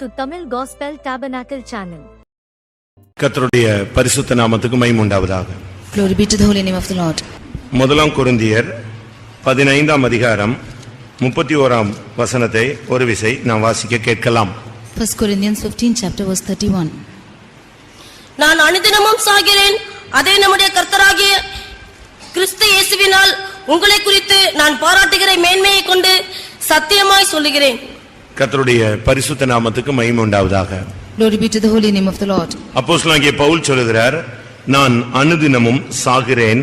to Tamil Gospel Tabernacle channel. கர்த்தருடைய பரிசுத்த நாமத்துக்கு மகிமை உண்டாவதாக. Glory be to the holy name of the Lord. முதலாம் கொரிந்தியர் 15ஆம் அதிகாரம் 31ஆம் வசனத்தை ஒரு விசை நாம் வாசிக்க கேட்கலாம். 1 Corinthians 15 chapter verse 31. நான் அனுதினமும் சாகிறேன், அதே நம்முடைய கர்த்தராகிய கிறிஸ்து இயேசுவினால் உங்களை குறித்து நான் பாராட்டுகிற மேன்மையை கொண்டு சத்தியமாய் சொல்லுகிறேன். கர்த்தருடைய பரிசுத்த நாமத்துக்கு மகிமை உண்டாவதாக. Glory be to the holy name of the Lord. அப்போஸ்தலனாகிய பவுல் சொல்லுகிறார், நான் அனுதினமும் சாகிறேன்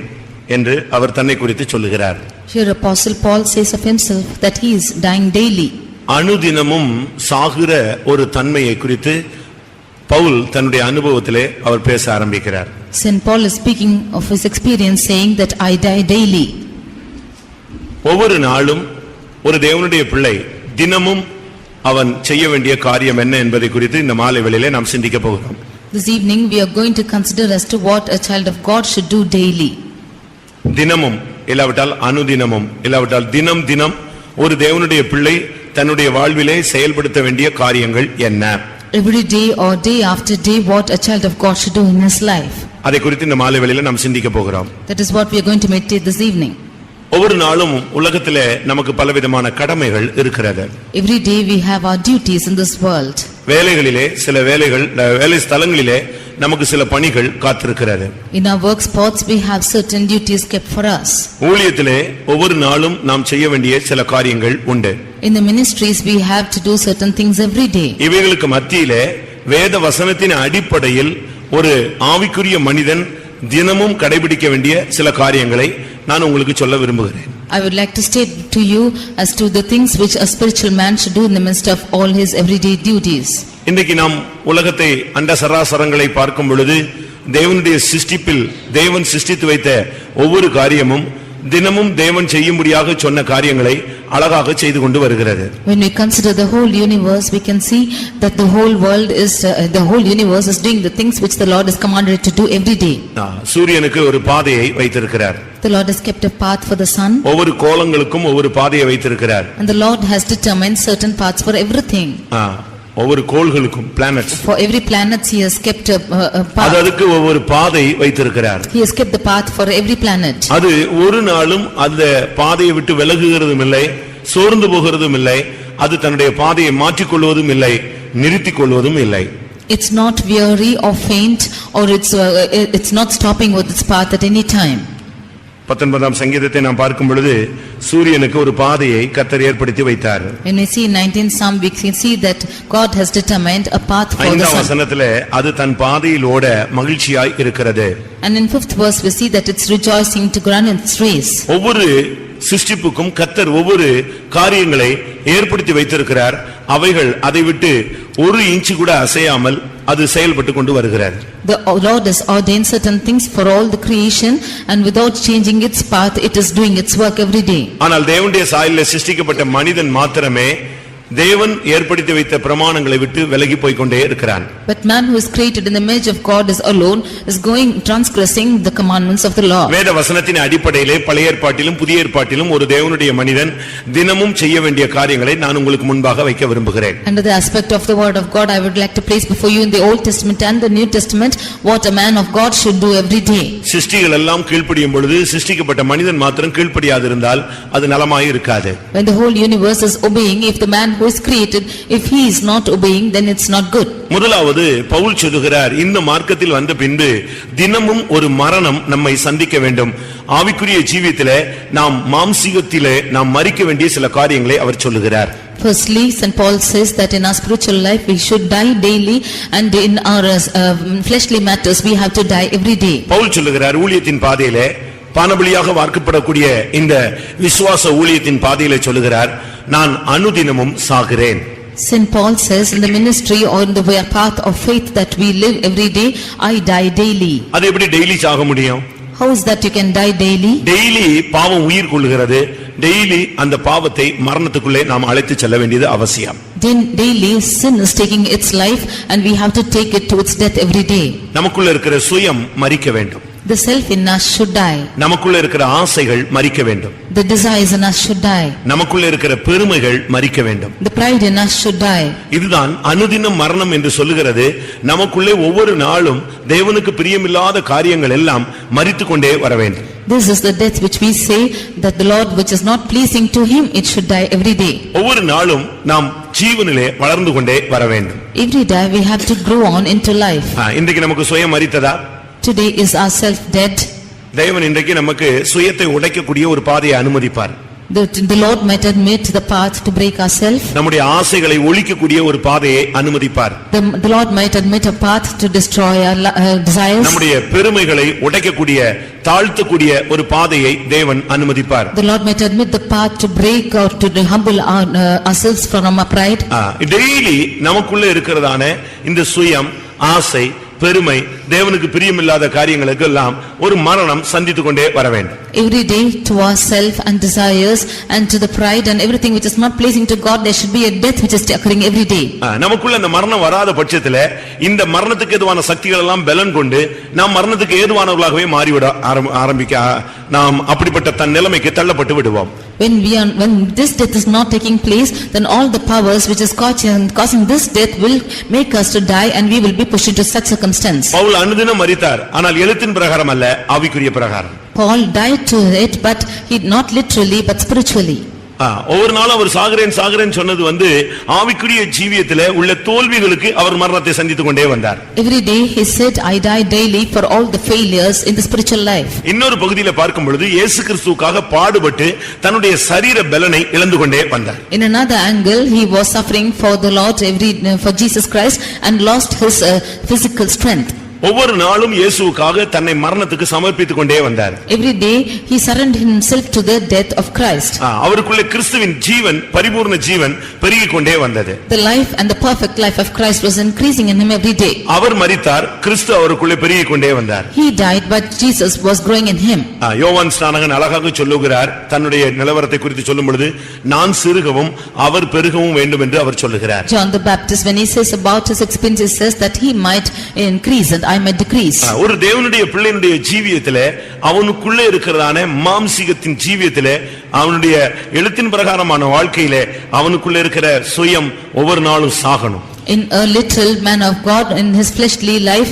என்று அவர் தன்னை குறித்து சொல்லுகிறார். Here Apostle Paul says of himself that he is dying daily. அனுதினமும் சாகிற ஒரு தன்மையை குறித்து பவுல் தன்னுடைய அனுபவத்திலே அவர் பேச ஆரம்பிக்கிறார். Saint Paul is speaking of his experience saying that I die daily. ஒவ்வொரு நாளும் ஒரு தேவனுடைய பிள்ளை தினமும் அவன் செய்ய வேண்டிய காரியம் என்ன என்பதை குறித்து இந்த மாலை வேளையிலே நாம் சிந்திக்க போகிறோம். This evening we are going to consider as to what a child of God should do daily. தினமும் இல்லாவிட்டால் அனுதினமும் இல்லாவிட்டால் தினம் தினம் ஒரு தேவனுடைய பிள்ளை தன்னுடைய வாழ்விலே செயல்படுத்த வேண்டிய காரியங்கள் என்ன? Every day or day after day what a child of God should do in his life. அதை குறித்து இந்த மாலை வேளையிலே நாம் சிந்திக்க போகிறோம். That is what we are going to meditate this evening. ஒவ்வொரு நாளும் உலகத்திலே நமக்கு பலவிதமான கடமைகள் இருக்கிறது. Every day we have our duties in this world. வேலைகளிலே சில வேலைகள், வேலை ஸ்தலங்களிலே நமக்கு சில பணிகள் காத்திருக்கிறது. In our work spots we have certain duties kept for us. ஊழியத்திலே ஒவ்வொரு நாளும் நாம் செய்ய வேண்டிய சில காரியங்கள் உண்டு. In the ministries we have to do certain things every day. இவைகளுக்கு மத்தியிலே வேத வசனத்தின் அடிப்படையில் ஒரு ஆவிக்குரிய மனிதன் தினமும் கடைபிடிக்க வேண்டிய சில காரியங்களை நான் உங்களுக்கு சொல்ல விரும்புகிறேன். I would like to state to you as to the things which a spiritual man should do in the midst of all his everyday duties. இன்றைக்கு நாம் உலகத்தை அண்ட சராசரங்களை பார்க்கும் பொழுது தேவனுடைய சிருஷ்டிப்பில் தேவன் சிருஷ்டித்து வைத்த ஒவ்வொரு காரியமும் தினமும் தேவன் செய்யும்படியாக சொன்ன காரியங்களை அழகாக செய்து கொண்டு வருகிறது. When we consider the whole universe we can see that the whole world is the whole universe is doing the things which the Lord has commanded it to do every day. சூரியனுக்கு ஒரு பாதையை வைத்திருக்கிறார். The Lord has kept a path for the sun. ஒவ்வொரு கோளங்களுக்கும் ஒவ்வொரு பாதையை வைத்திருக்கிறார். And the Lord has determined certain paths for everything. ஒவ்வொரு கோள்களுக்கும் planets. For every planet he has kept a path. அதுக்கு ஒவ்வொரு பாதை வைத்திருக்கிறார். He has kept the path for every planet. அது ஒரு நாளும் அந்த பாதையை விட்டு விலகுகிறதும் இல்லை, சோர்ந்து போகிறதும் இல்லை, அது தன்னுடைய பாதையை மாற்றிக் கொள்வதும் இல்லை, நிறுத்திக் கொள்வதும் இல்லை. It's not weary or faint or it's not stopping with its path at any time. 19ஆம் சங்கீதத்தை நாம் பார்க்கும் பொழுது சூரியனுக்கு ஒரு பாதையை கர்த்தர் ஏற்படுத்தி வைத்தார். When we see 19th Psalm we can see that God has determined a path for the sun. 5ஆம் வசனத்திலே அது தன் பாதையில் ஓட மகிழ்ச்சியாய் இருக்கிறது. And in 5th verse we see that it's rejoicing to run its race. ஒவ்வொரு சிருஷ்டிப்புக்கும் கர்த்தர் ஒவ்வொரு காரியங்களை ஏற்படுத்தி வைத்திருக்கிறார். அவைகள் அதை விட்டு ஒரு இன்ச் கூட அசையாமல் அது செயல்பட்டு கொண்டு வருகிறது. The Lord has ordained certain things for all the creation and without changing its path it is doing its work every day. ஆனால் தேவனுடைய சாயலிலே சிருஷ்டிக்கப்பட்ட மனிதன் மாத்திரமே தேவன் ஏற்படுத்தி வைத்த பிரமாணங்களை விட்டு விலகி போய் கொண்டே இருக்கிறான். But man who is created in the image of God is alone is going transgressing the commandments of the law. வேத வசனத்தின் அடிப்படையிலே பழைய ஏற்பாட்டிலும் புதிய ஏற்பாட்டிலும் ஒரு தேவனுடைய மனிதன் தினமும் செய்ய வேண்டிய காரியங்களை நான் உங்களுக்கு முன்பாக வைக்க விரும்புகிறேன். Under the aspect of the word of God I would like to place before you in the Old Testament and the New Testament what a man of God should do every day. சிருஷ்டிகள் எல்லாம் கீழ்ப்படியும் பொழுது சிருஷ்டிக்கப்பட்ட மனிதன் மாத்திரம் கீழ்ப்படியாதிருந்தால் அது நலமாய் இருக்காது. When the whole universe is obeying, if the man who is created, if he is not obeying, then it's not good. முதலாவது பவுல் சொல்லுகிறார், இந்த மார்க்கத்தில் வந்த பின்பு தினமும் ஒரு மரணம் நம்மை சந்திக்க வேண்டும். ஆவிக்குரிய ஜீவியத்திலே நாம் மாம்சீகத்திலே நாம் மரிக்க வேண்டிய சில காரியங்களை அவர் சொல்லுகிறார். Firstly, St. Paul says that in our spiritual life we should die daily and in our fleshly matters we have to die every day. Pavul சொல்லுகிறார், ஊழியத்தின் பாதையிலே பானபலியாக வார்க்கப்படக்கூடிய இந்த விசுவாச ஊழியத்தின் பாதையிலே சொல்லுகிறார், நான் அனுதினமும் சாகிறேன். St. Paul says in the ministry or in the path of faith that we live every day, I die daily. அது எப்படி டெய்லி சாக முடியும்? How is that you can die daily? Daily பாவம் உயிர் கொள்கிறது. டெய்லி அந்த பாவத்தை மரணத்துக்குள்ளே நாம் அழைத்து செல்ல வேண்டியது அவசியம். Daily sin is taking its life and we have to take it to its death every day. நமக்குள்ள இருக்கிற சுயம் மரிக்க வேண்டும். The self in us should die. நமக்குள்ள இருக்கிற ஆசைகள் மரிக்க வேண்டும். The desires in us should die. நமக்குள்ள இருக்கிற பெருமைகள் மரிக்க வேண்டும். The pride in us should die. இதுதான் அனுதின மரணம் என்று சொல்லுகிறது. நமக்குள்ளே ஒவ்வொரு நாளும் தேவனுக்கு பிரியமில்லாத காரியங்கள் எல்லாம் மரித்துக்கொண்டே வர வேண்டும். This is the death which we say that the Lord which is not pleasing to him, it should die every day. ஒவ்வொரு நாளும் நாம் ஜீவனிலே வளர்ந்து கொண்டே வர வேண்டும். Every day we have to grow on into life. இன்றைக்கு நமக்கு சுயம் மரித்ததா? Today is our self dead. தேவன் இன்றைக்கு நமக்கு சுயத்தை உடைக்கக்கூடிய ஒரு பாதையை அனுமதிப்பார். The Lord might admit the path to break ourselves. நம்முடைய ஆசைகளை ஒழிக்கக்கூடிய ஒரு பாதையை அனுமதிப்பார். The Lord might admit a path to destroy our desires. நம்முடைய பெருமைகளை உடைக்கக்கூடிய தாழ்த்தக்கூடிய ஒரு பாதையை தேவன் அனுமதிப்பார். The Lord might admit the path to break or to humble ourselves from our pride. Daily நமக்குள்ள இருக்கிறதான இந்த சுயம், ஆசை, பெருமை, தேவனுக்கு பிரியமில்லாத காரியங்களுக்கு எல்லாம் ஒரு மரணம் சந்தித்துக் கொண்டே வர வேண்டும். Every day to ourself and desires and to the pride and everything which is not pleasing to God, there should be a death which is occurring every day. நமக்குள்ள அந்த மரணம் வராத பட்சத்துல இந்த மரணத்துக்கு ஏதுவான சக்திகள் எல்லாம் பலன் கொண்டு நாம் மரணத்துக்கு ஏதுவானவர்களாகவே மாறிவிட ஆரம்பிக்க நாம் அப்படிப்பட்ட தன் நிலைமைக்கு தள்ளப்பட்டு விடுவோம். When this death is not taking place, then all the powers which is causing this death will make us to die and we will be pushed into such circumstance. Pavul அனுதினம் மரித்தார், ஆனால் எழுத்தின் பிரகாரம் அல்ல, ஆவிக்குரிய பிரகாரம். Paul died to it, but he not literally but spiritually. ஒவ்வொரு நாளும் அவர் சாகரேன் சொன்னது ஆவிக்குரிய ஜீவியத்திலே உள்ள தோல்விகளுக்கு அவர் மரணத்தை சந்தித்துக் கொண்டே வந்தார். Every day he said, I die daily for all the failures in the spiritual life. இன்னொரு பகுதியில பார்க்கும் பொழுது இயேசு கிறிஸ்துவுக்காக பாடுபட்டு தன்னுடைய சரீர பலனை இழந்து கொண்டே வந்தார். In another angle, he was suffering for the Lord for Jesus Christ and lost his physical strength. ஒவ்வொரு நாளும் இயேசுவுக்காக தன்னை மரணத்துக்கு சமர்ப்பித்துக் கொண்டே வந்தார். Every day he surrendered himself to the death of Christ. அவருக்குள்ள கிறிஸ்துவின் ஜீவன், பரிபூர்ண ஜீவன் பெருகிக் கொண்டே வந்தது. The life and the perfect life of Christ was increasing in him every day. அவர் மரித்தார், கிறிஸ்து அவருக்குள்ள பெருகிக் கொண்டே வந்தார். He died, but Jesus was growing in him. யோவான் ஸ்நானகன் அழகாக சொல்லுகிறார், தன்னுடைய நிலவரத்தை குறித்து சொல்லும் பொழுது, நான் சிறுகவும் அவர் பெருகவும் வேண்டும் என்று அவர் சொல்லுகிறார். John the Baptist, when he says about his experience, he says that he might increase and I might decrease. ஒரு தேவனுடைய பிள்ளையினுடைய ஜீவியத்திலே அவனுக்குள்ளே இருக்கிறதான மாம்சீகத்தின் ஜீவியத்திலே அவனுடைய எழுத்தின் பிரகாரமான வாழ்க்கையிலே அவனுக்குள்ளே இருக்கிற சுயம் ஒவ்வொரு நாளும் சாகணும். In a little man of God, in his fleshly life,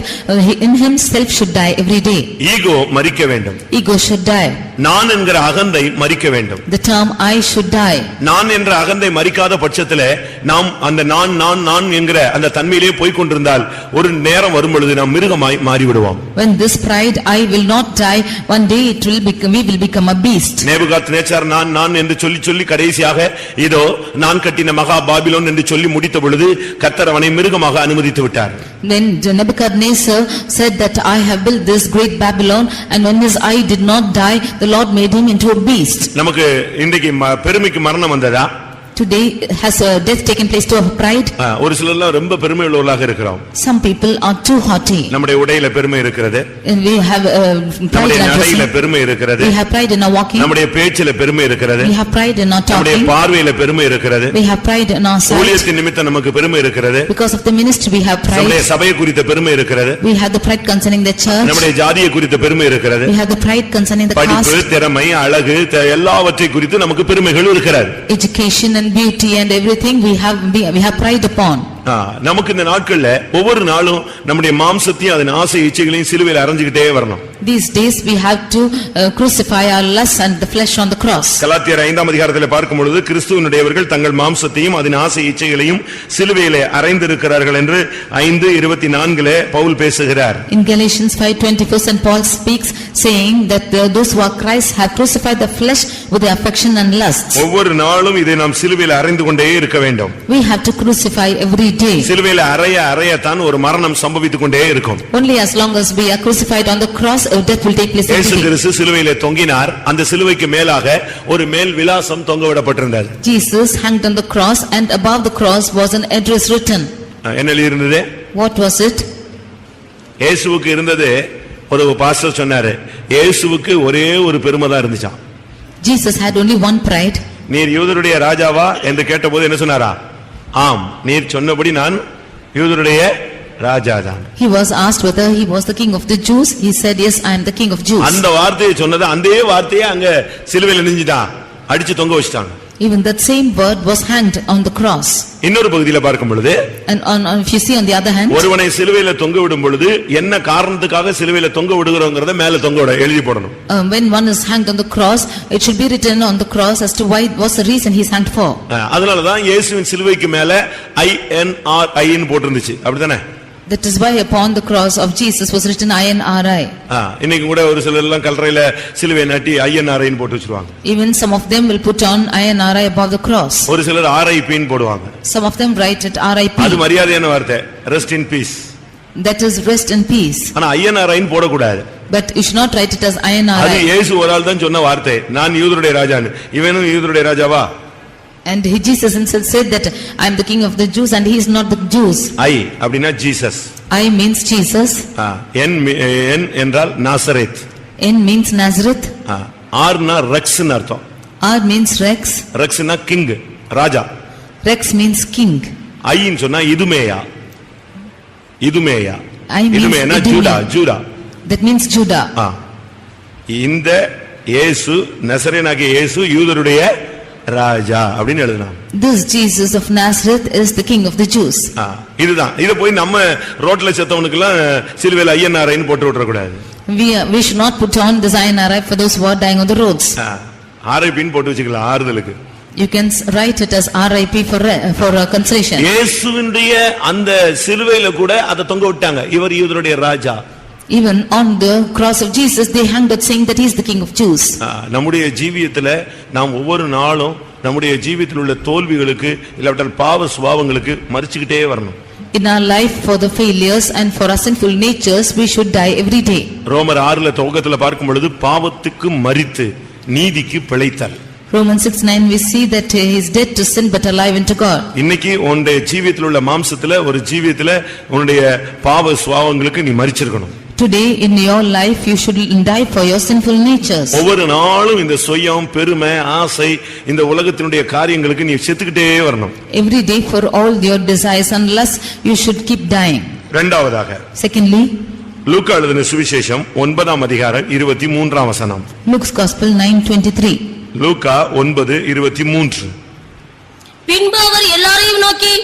in himself should die every day. Ego மரிக்க வேண்டும். Ego should die. நான் என்கிற அகந்தை மரிக்க வேண்டும். The term I should die. நான் என்ற அகந்தை மரிக்காத பட்சத்திலே நாம் அந்த நான் என்கிற அந்த தன்மையிலே போய் கொண்டிருந்தால் ஒரு நேரம் வரும் பொழுது நாம் மிருகமாய் மாறிவிடுவோம். When this pride I will not die, one day we will become a beast. Nebuchadnezzar நான் என்று சொல்லி கடைசியாக இதோ நான் கட்டின மகா பாபிலோன் என்று சொல்லி முடித்த பொழுது கர்த்தர் அவனை மிருகமாக அனுமதித்து விட்டார். Then Nebuchadnezzar said that I have built this great Babylon, and when his eye did not die, the Lord made him into a beast. நமக்கு இன்றைக்கு பெருமைக்கு மரணம் வந்ததா? Today has a death taken place to our pride? ஒரு சிலர்லாம் ரொம்ப பெருமை உள்ளவர்களாக இருக்கிறோம். Some people are too haughty. நம்முடைய உடையில பெருமை இருக்கிறது. We have pride in our நடையில பெருமை இருக்கிறது. We have pride in our walking. நம்முடைய பேச்சில பெருமை இருக்கிறது. We have pride in our talking. நம்முடைய பார்வையில பெருமை இருக்கிறது. We have pride in our sight. ஊழியத்தின் நிமித்தம் நமக்கு பெருமை இருக்கிறது. Because of the ministry we have pride. நம்முடைய சபையை குறித்த பெருமை இருக்கிறது. We have the pride concerning the church. நம்முடைய ஜாதியை குறித்த பெருமை இருக்கிறது. We have the pride concerning the caste. படிப்பு, திறமை, அழகு எல்லாவற்றை குறித்து நமக்கு பெருமைகள் இருக்கிறது. Education and beauty and everything we have pride upon. நமக்கு இந்த நாட்கள்ல ஒவ்வொரு நாளும் நம்முடைய மாம்சத்தையும் அதன் ஆசை இச்சைகளையும் சிலுவையில் அறைஞ்சுக்கிட்டே வரணும். These days we have to crucify our lust and the flesh on the cross. கலாத்தியர் 5ஆம் அதிகாரத்தில் பார்க்கும் பொழுது கிறிஸ்துவினுடையவர்கள் தங்கள் மாம்சத்தையும் அதன் ஆசை இச்சைகளையும் சிலுவையிலே அறைந்திருக்கிறார்கள் என்று 5:24 பவுல் பேசுகிறார். In Galatians 5:24 St. Paul speaks saying that those who are Christ have crucified the flesh with the affection and lust. ஒவ்வொரு நாளும் இதை நாம் சிலுவையில் அறைந்து கொண்டே இருக்க வேண்டும். We have to crucify every day. சிலுவையில் அறையத்தான் ஒரு மரணம் சம்பவித்துக் கொண்டே இருக்கும். Only as long as we are crucified on the cross, death will take place every இயேசு day. கிறிஸ்து சிலுவையிலே தொங்கினார். அந்த சிலுவைக்கு மேலாக ஒரு மேல் விலாசம் தொங்கவிடப்பட்டிருந்தது. Jesus hanged on the cross, and above the cross was an address written. என்ன இருந்தது? What was it? இயேசுவுக்கு இருந்தது, ஒரு பாஸ்டர் சொன்னாரு, இயேசுவுக்கு ஒரே ஒரு பெருமை தான் இருந்துச்சாம். Jesus had only one pride. நீர் யூதருடைய ராஜாவா என்று கேட்டபோது என்ன சொன்னாரா? ஆம், நீர் சொன்னபடி நான் யூதருடைய ராஜாதான். He was asked whether he was the king of the Jews. He said, yes, I am the king of Jews. அந்த வார்த்தையை சொன்னது அதே வார்த்தையை அங்க சிலுவையில நெஞ்சிட்டான், அடிச்சு தொங்க வச்சிட்டாங்க. Even that same word was hanged on the cross. இன்னொரு பகுதியில பார்க்கும் பொழுது, And if you see on the other hand, ஒருவனை சிலுவையில தொங்க விடும் பொழுது என்ன காரணத்துக்காக சிலுவையில தொங்க விடுகிறோம்ங்கறத மேல தொங்க விட எழுதி போடணும். when one is hanged on the cross, it should be written on the cross as to why what's the reason he is hanged for. அதனால தான் இயேசுவின் சிலுவைக்கு மேல INRI ன்னு போட்டுருந்துச்சு, அப்படிதானே? That is why upon the cross of Jesus was written INRI. இன்னைக்கு கூட ஒரு சிலர் எல்லாம் கல்லறையில சிலுவை நாட்டி INRI ன்னு போட்டு வச்சிருவாங்க. Even some of them will put on INRI above the cross. ஒரு சிலர் RIP ன்னு போடுவாங்க. Some of them write it RIP. அது மரியாதையான வார்த்தை, rest in peace. That is rest in peace. ஆனா INRI ன்னு போட கூடாது. But you should not write it as INRI. அது இயேசு ஒரு ஆள் தான் சொன்ன வார்த்தை, நான் யூதருடைய ராஜான்னு. இவனும் யூதருடைய ராஜாவா? And Jesus himself said that I am the king of the Jews and he is not the Jews. I அப்படினா Jesus. I means Jesus. N என்றால் நாசரேத். N means Nazareth. R னா ரெக்ஸ் ன்னு அர்த்தம். R means Rex. ரெக்ஸ் னா king, ராஜா. Rex means king. I ன்னு சொன்னா இதுமேயா. இதுமேயா. I means இதுமேனா ஜூடா. That means Judah. இந்த இயேசு நசரேயனாகிய இயேசு யூதருடைய ராஜா அப்படினு எழுதலாம். This Jesus of Nazareth is the king of the Jews. இதுதான். இத போய் நம்ம ரோட்ல செத்தவனுக்கு எல்லாம் சிலுவையில INRI ன்னு போட்டு விட்டுற கூடாது. We should not put on this INRI for those who are dying on the roads. RIP ன்னு போட்டு வச்சுக்கலாம் ஆறுதலுக்கு. You can write it as RIP for consolation. இயேசுவினுடைய அந்த சிலுவையில கூட அத தொங்க விட்டாங்க, இவர் யூதருடைய ராஜா. Even on the cross of Jesus they hanged it saying that he is the king of Jews. நம்முடைய ஜீவியத்துல நாம் ஒவ்வொரு நாளும் நம்முடைய ஜீவியத்தில் உள்ள தோல்விகளுக்கு இல்லாவிட்டால் பாவ சுபாவங்களுக்கு மரிச்சுக்கிட்டே வரணும். In our life, for the failures and for our sinful natures, we should die every day. ரோமர் 6ல துவக்கத்துல பார்க்கும் பொழுது பாவத்துக்கு மரித்து நீதிக்கு பிழைத்தல். Romans 6:9 we see that he is dead to sin but alive unto God. இன்னைக்கு உன்னுடைய ஜீவியத்தில் உள்ள மாம்சத்துல ஒரு ஜீவியத்துல உன்னுடைய பாவ சுபாவங்களுக்கு நீ மரிச்சிருக்கணும். Today in your life you should die for your sinful natures. ஒவ்வொரு நாளும் இந்த சுயம், பெருமை, ஆசை, இந்த உலகத்தினுடைய காரியங்களுக்கு நீ செத்துக்கிட்டே வரணும். Every day for all your desires and lusts you should keep dying. இரண்டாவதாக, Secondly, லூக்கா எழுதின சுவிசேஷம் 9ஆம் அதிகாரம் 23ஆம் வசனம். Luke's Gospel 9:23. லூக்கா 9:23. பின்பு அவர் எல்லாரையும் நோக்கி,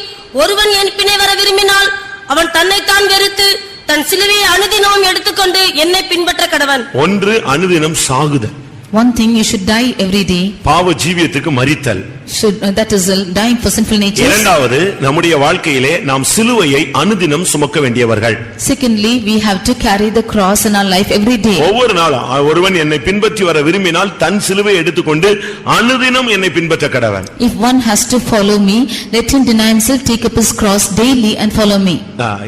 ஒருவன் என் பின்னே வர விரும்பினால் அவன் தன்னைத்தான் வெறுத்து தன் சிலுவையை அனுதினமும் எடுத்துக்கொண்டு என்னை பின்பற்ற கடவன். ஒன்று அனுதினம் சாகுதல். One thing, you should die every day. பாவ ஜீவியத்துக்கு மரித்தல். That is dying for sinful natures. இரண்டாவது, நம்முடைய வாழ்க்கையிலே நாம் சிலுவையை அனுதினம் சுமக்க வேண்டியவர்கள். Secondly, we have to carry the cross in our life every day. ஒவ்வொரு நாளும் ஒருவன் என்னை பின்பற்றி வர விரும்பினால் தன் சிலுவையை எடுத்துக்கொண்டு அனுதினம் என்னை பின்பற்ற கடவன். If one has to follow me, let him deny himself, take up his cross daily and follow me.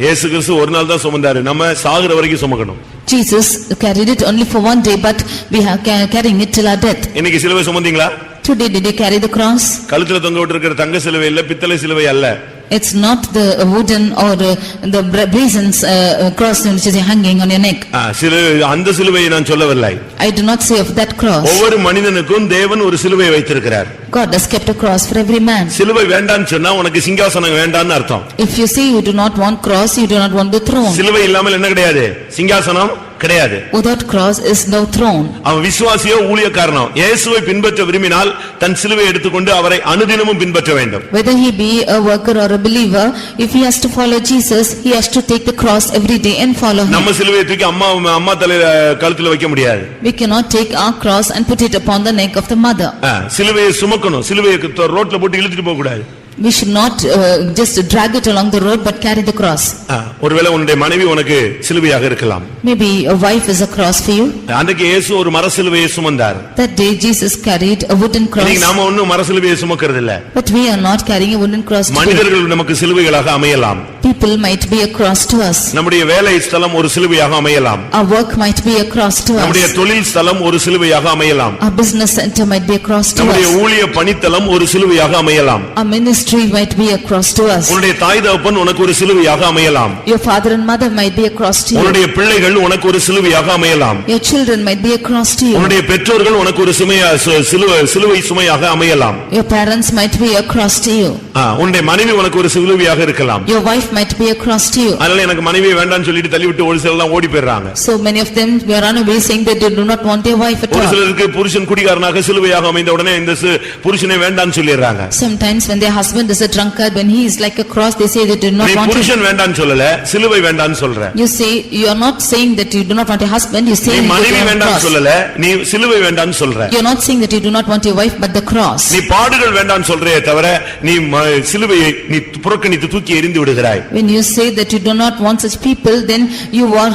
இயேசு கிறிஸ்து ஒரு நாள் தான் சுமந்தாரு, நம்ம சாகுற வரைக்கும் சுமக்கணும். Jesus carried it only for one day, but we are carrying it till our death. இன்னைக்கு சிலுவை சுமந்தீங்களா? Today did you carry the cross? கழுத்துல தொங்க விட்டிருக்கிற தங்க சிலுவை இல்ல, பித்தளை சிலுவை அல்ல. It's not the wooden or the brazen cross which is hanging on your neck. அந்த சிலுவையை நான் சொல்லவில்லை. I do not say of that cross. ஒவ்வொரு மனிதனுக்கும் தேவன் ஒரு சிலுவையை வைத்திருக்கிறார். God has kept a cross for every man. சிலுவை வேண்டாம்னு சொன்னா உனக்கு சிங்காசனம் வேண்டாம்னு அர்த்தம். If you say you do not want cross, you do not want the throne. சிலுவை இல்லாமல் என்ன கிடையாது? சிங்காசனம் கிடையாது. Without cross is no throne. அவன் விசுவாசியோ ஊழியக்காரனோ இயேசுவை பின்பற்ற விரும்பினால் தன் சிலுவை எடுத்துக்கொண்டு அவரை அனுதினமும் பின்பற்ற வேண்டும். Whether he be a worker or a believer, if he has to follow Jesus, he has to take the cross every day and follow him. நம்ம சிலுவையை தூக்கி அம்மா தலையில கழுத்துல வைக்க முடியாது. We cannot take our cross and put it upon the neck of the mother. சிலுவையை சுமக்கணும், சிலுவையை ரோட்ல போட்டு இழுத்துட்டு போக கூடாது. We should not just drag it along the road but carry the cross. ஒருவேளை உன்னுடைய மனைவி உனக்கு சிலுவையாக இருக்கலாம். Maybe a wife is a cross for you. அன்றைக்கு இயேசு ஒரு மர சிலுவையை சுமந்தார். That day Jesus carried a wooden cross. இன்னைக்கு நாம ஒண்ணும் மர சிலுவையை சுமக்கிறது இல்ல. But we are not carrying a wooden cross today. மனிதர்கள் நமக்கு சிலுவைகளாக அமையலாம். People might be a cross to us. நம்முடைய வேலை ஸ்தலம் ஒரு சிலுவையாக அமையலாம். Our work might be a cross to us. நம்முடைய தொழில் ஸ்தலம் ஒரு சிலுவையாக அமையலாம். Our business center might be a cross to us. நம்முடைய ஊழிய பணித்தலம் ஒரு சிலுவையாக அமையலாம். Our ministry might be a cross to us. உன்னுடைய தாய் தகப்பன் உனக்கு ஒரு சிலுவையாக அமையலாம். Your father and mother might be a cross to you. உன்னுடைய பிள்ளைகள் உனக்கு ஒரு சிலுவையாக அமையலாம். Your children might be a cross to you. உன்னுடைய பெற்றோர்கள் உனக்கு ஒரு சிலுவை சுமையாக அமையலாம். Your parents might be a cross to you. உன்னுடைய மனைவி உனக்கு ஒரு சிலுவையாக இருக்கலாம். Your wife might be a cross to you. அதனால எனக்கு மனைவி வேண்டாம்னு சொல்லிட்டு தள்ளிவிட்டு ஒரு சிலர் எல்லாம் ஓடி போயிடுறாங்க. So many of them were run away saying that they do not want a wife at ஒரு all. சிலருக்கு புருஷன் குடிகாரனாக சிலுவையாக அமைந்த உடனே இந்த புருஷனை வேண்டாம்னு சொல்லிடுறாங்க. Sometimes when their husband is a drunkard, when he is like a cross, they say they do not நீ want him. புருஷன் வேண்டாம்னு சொல்லல, சிலுவை வேண்டாம்னு சொல்ற. You say, you are not saying that you do not want a husband, you say நீ you மனைவி want a வேண்டாம்னு cross. சொல்லல, நீ சிலுவை வேண்டாம்னு சொல்ற. You are not saying that you do not want a wife but the cross. நீ பாடுகள் வேண்டாம்னு சொல்றே தவிர நீ சிலுவையை நீ புறக்கணித்து தூக்கி எறிந்து விடுகிறாய். When you say that you do not want such people, then you are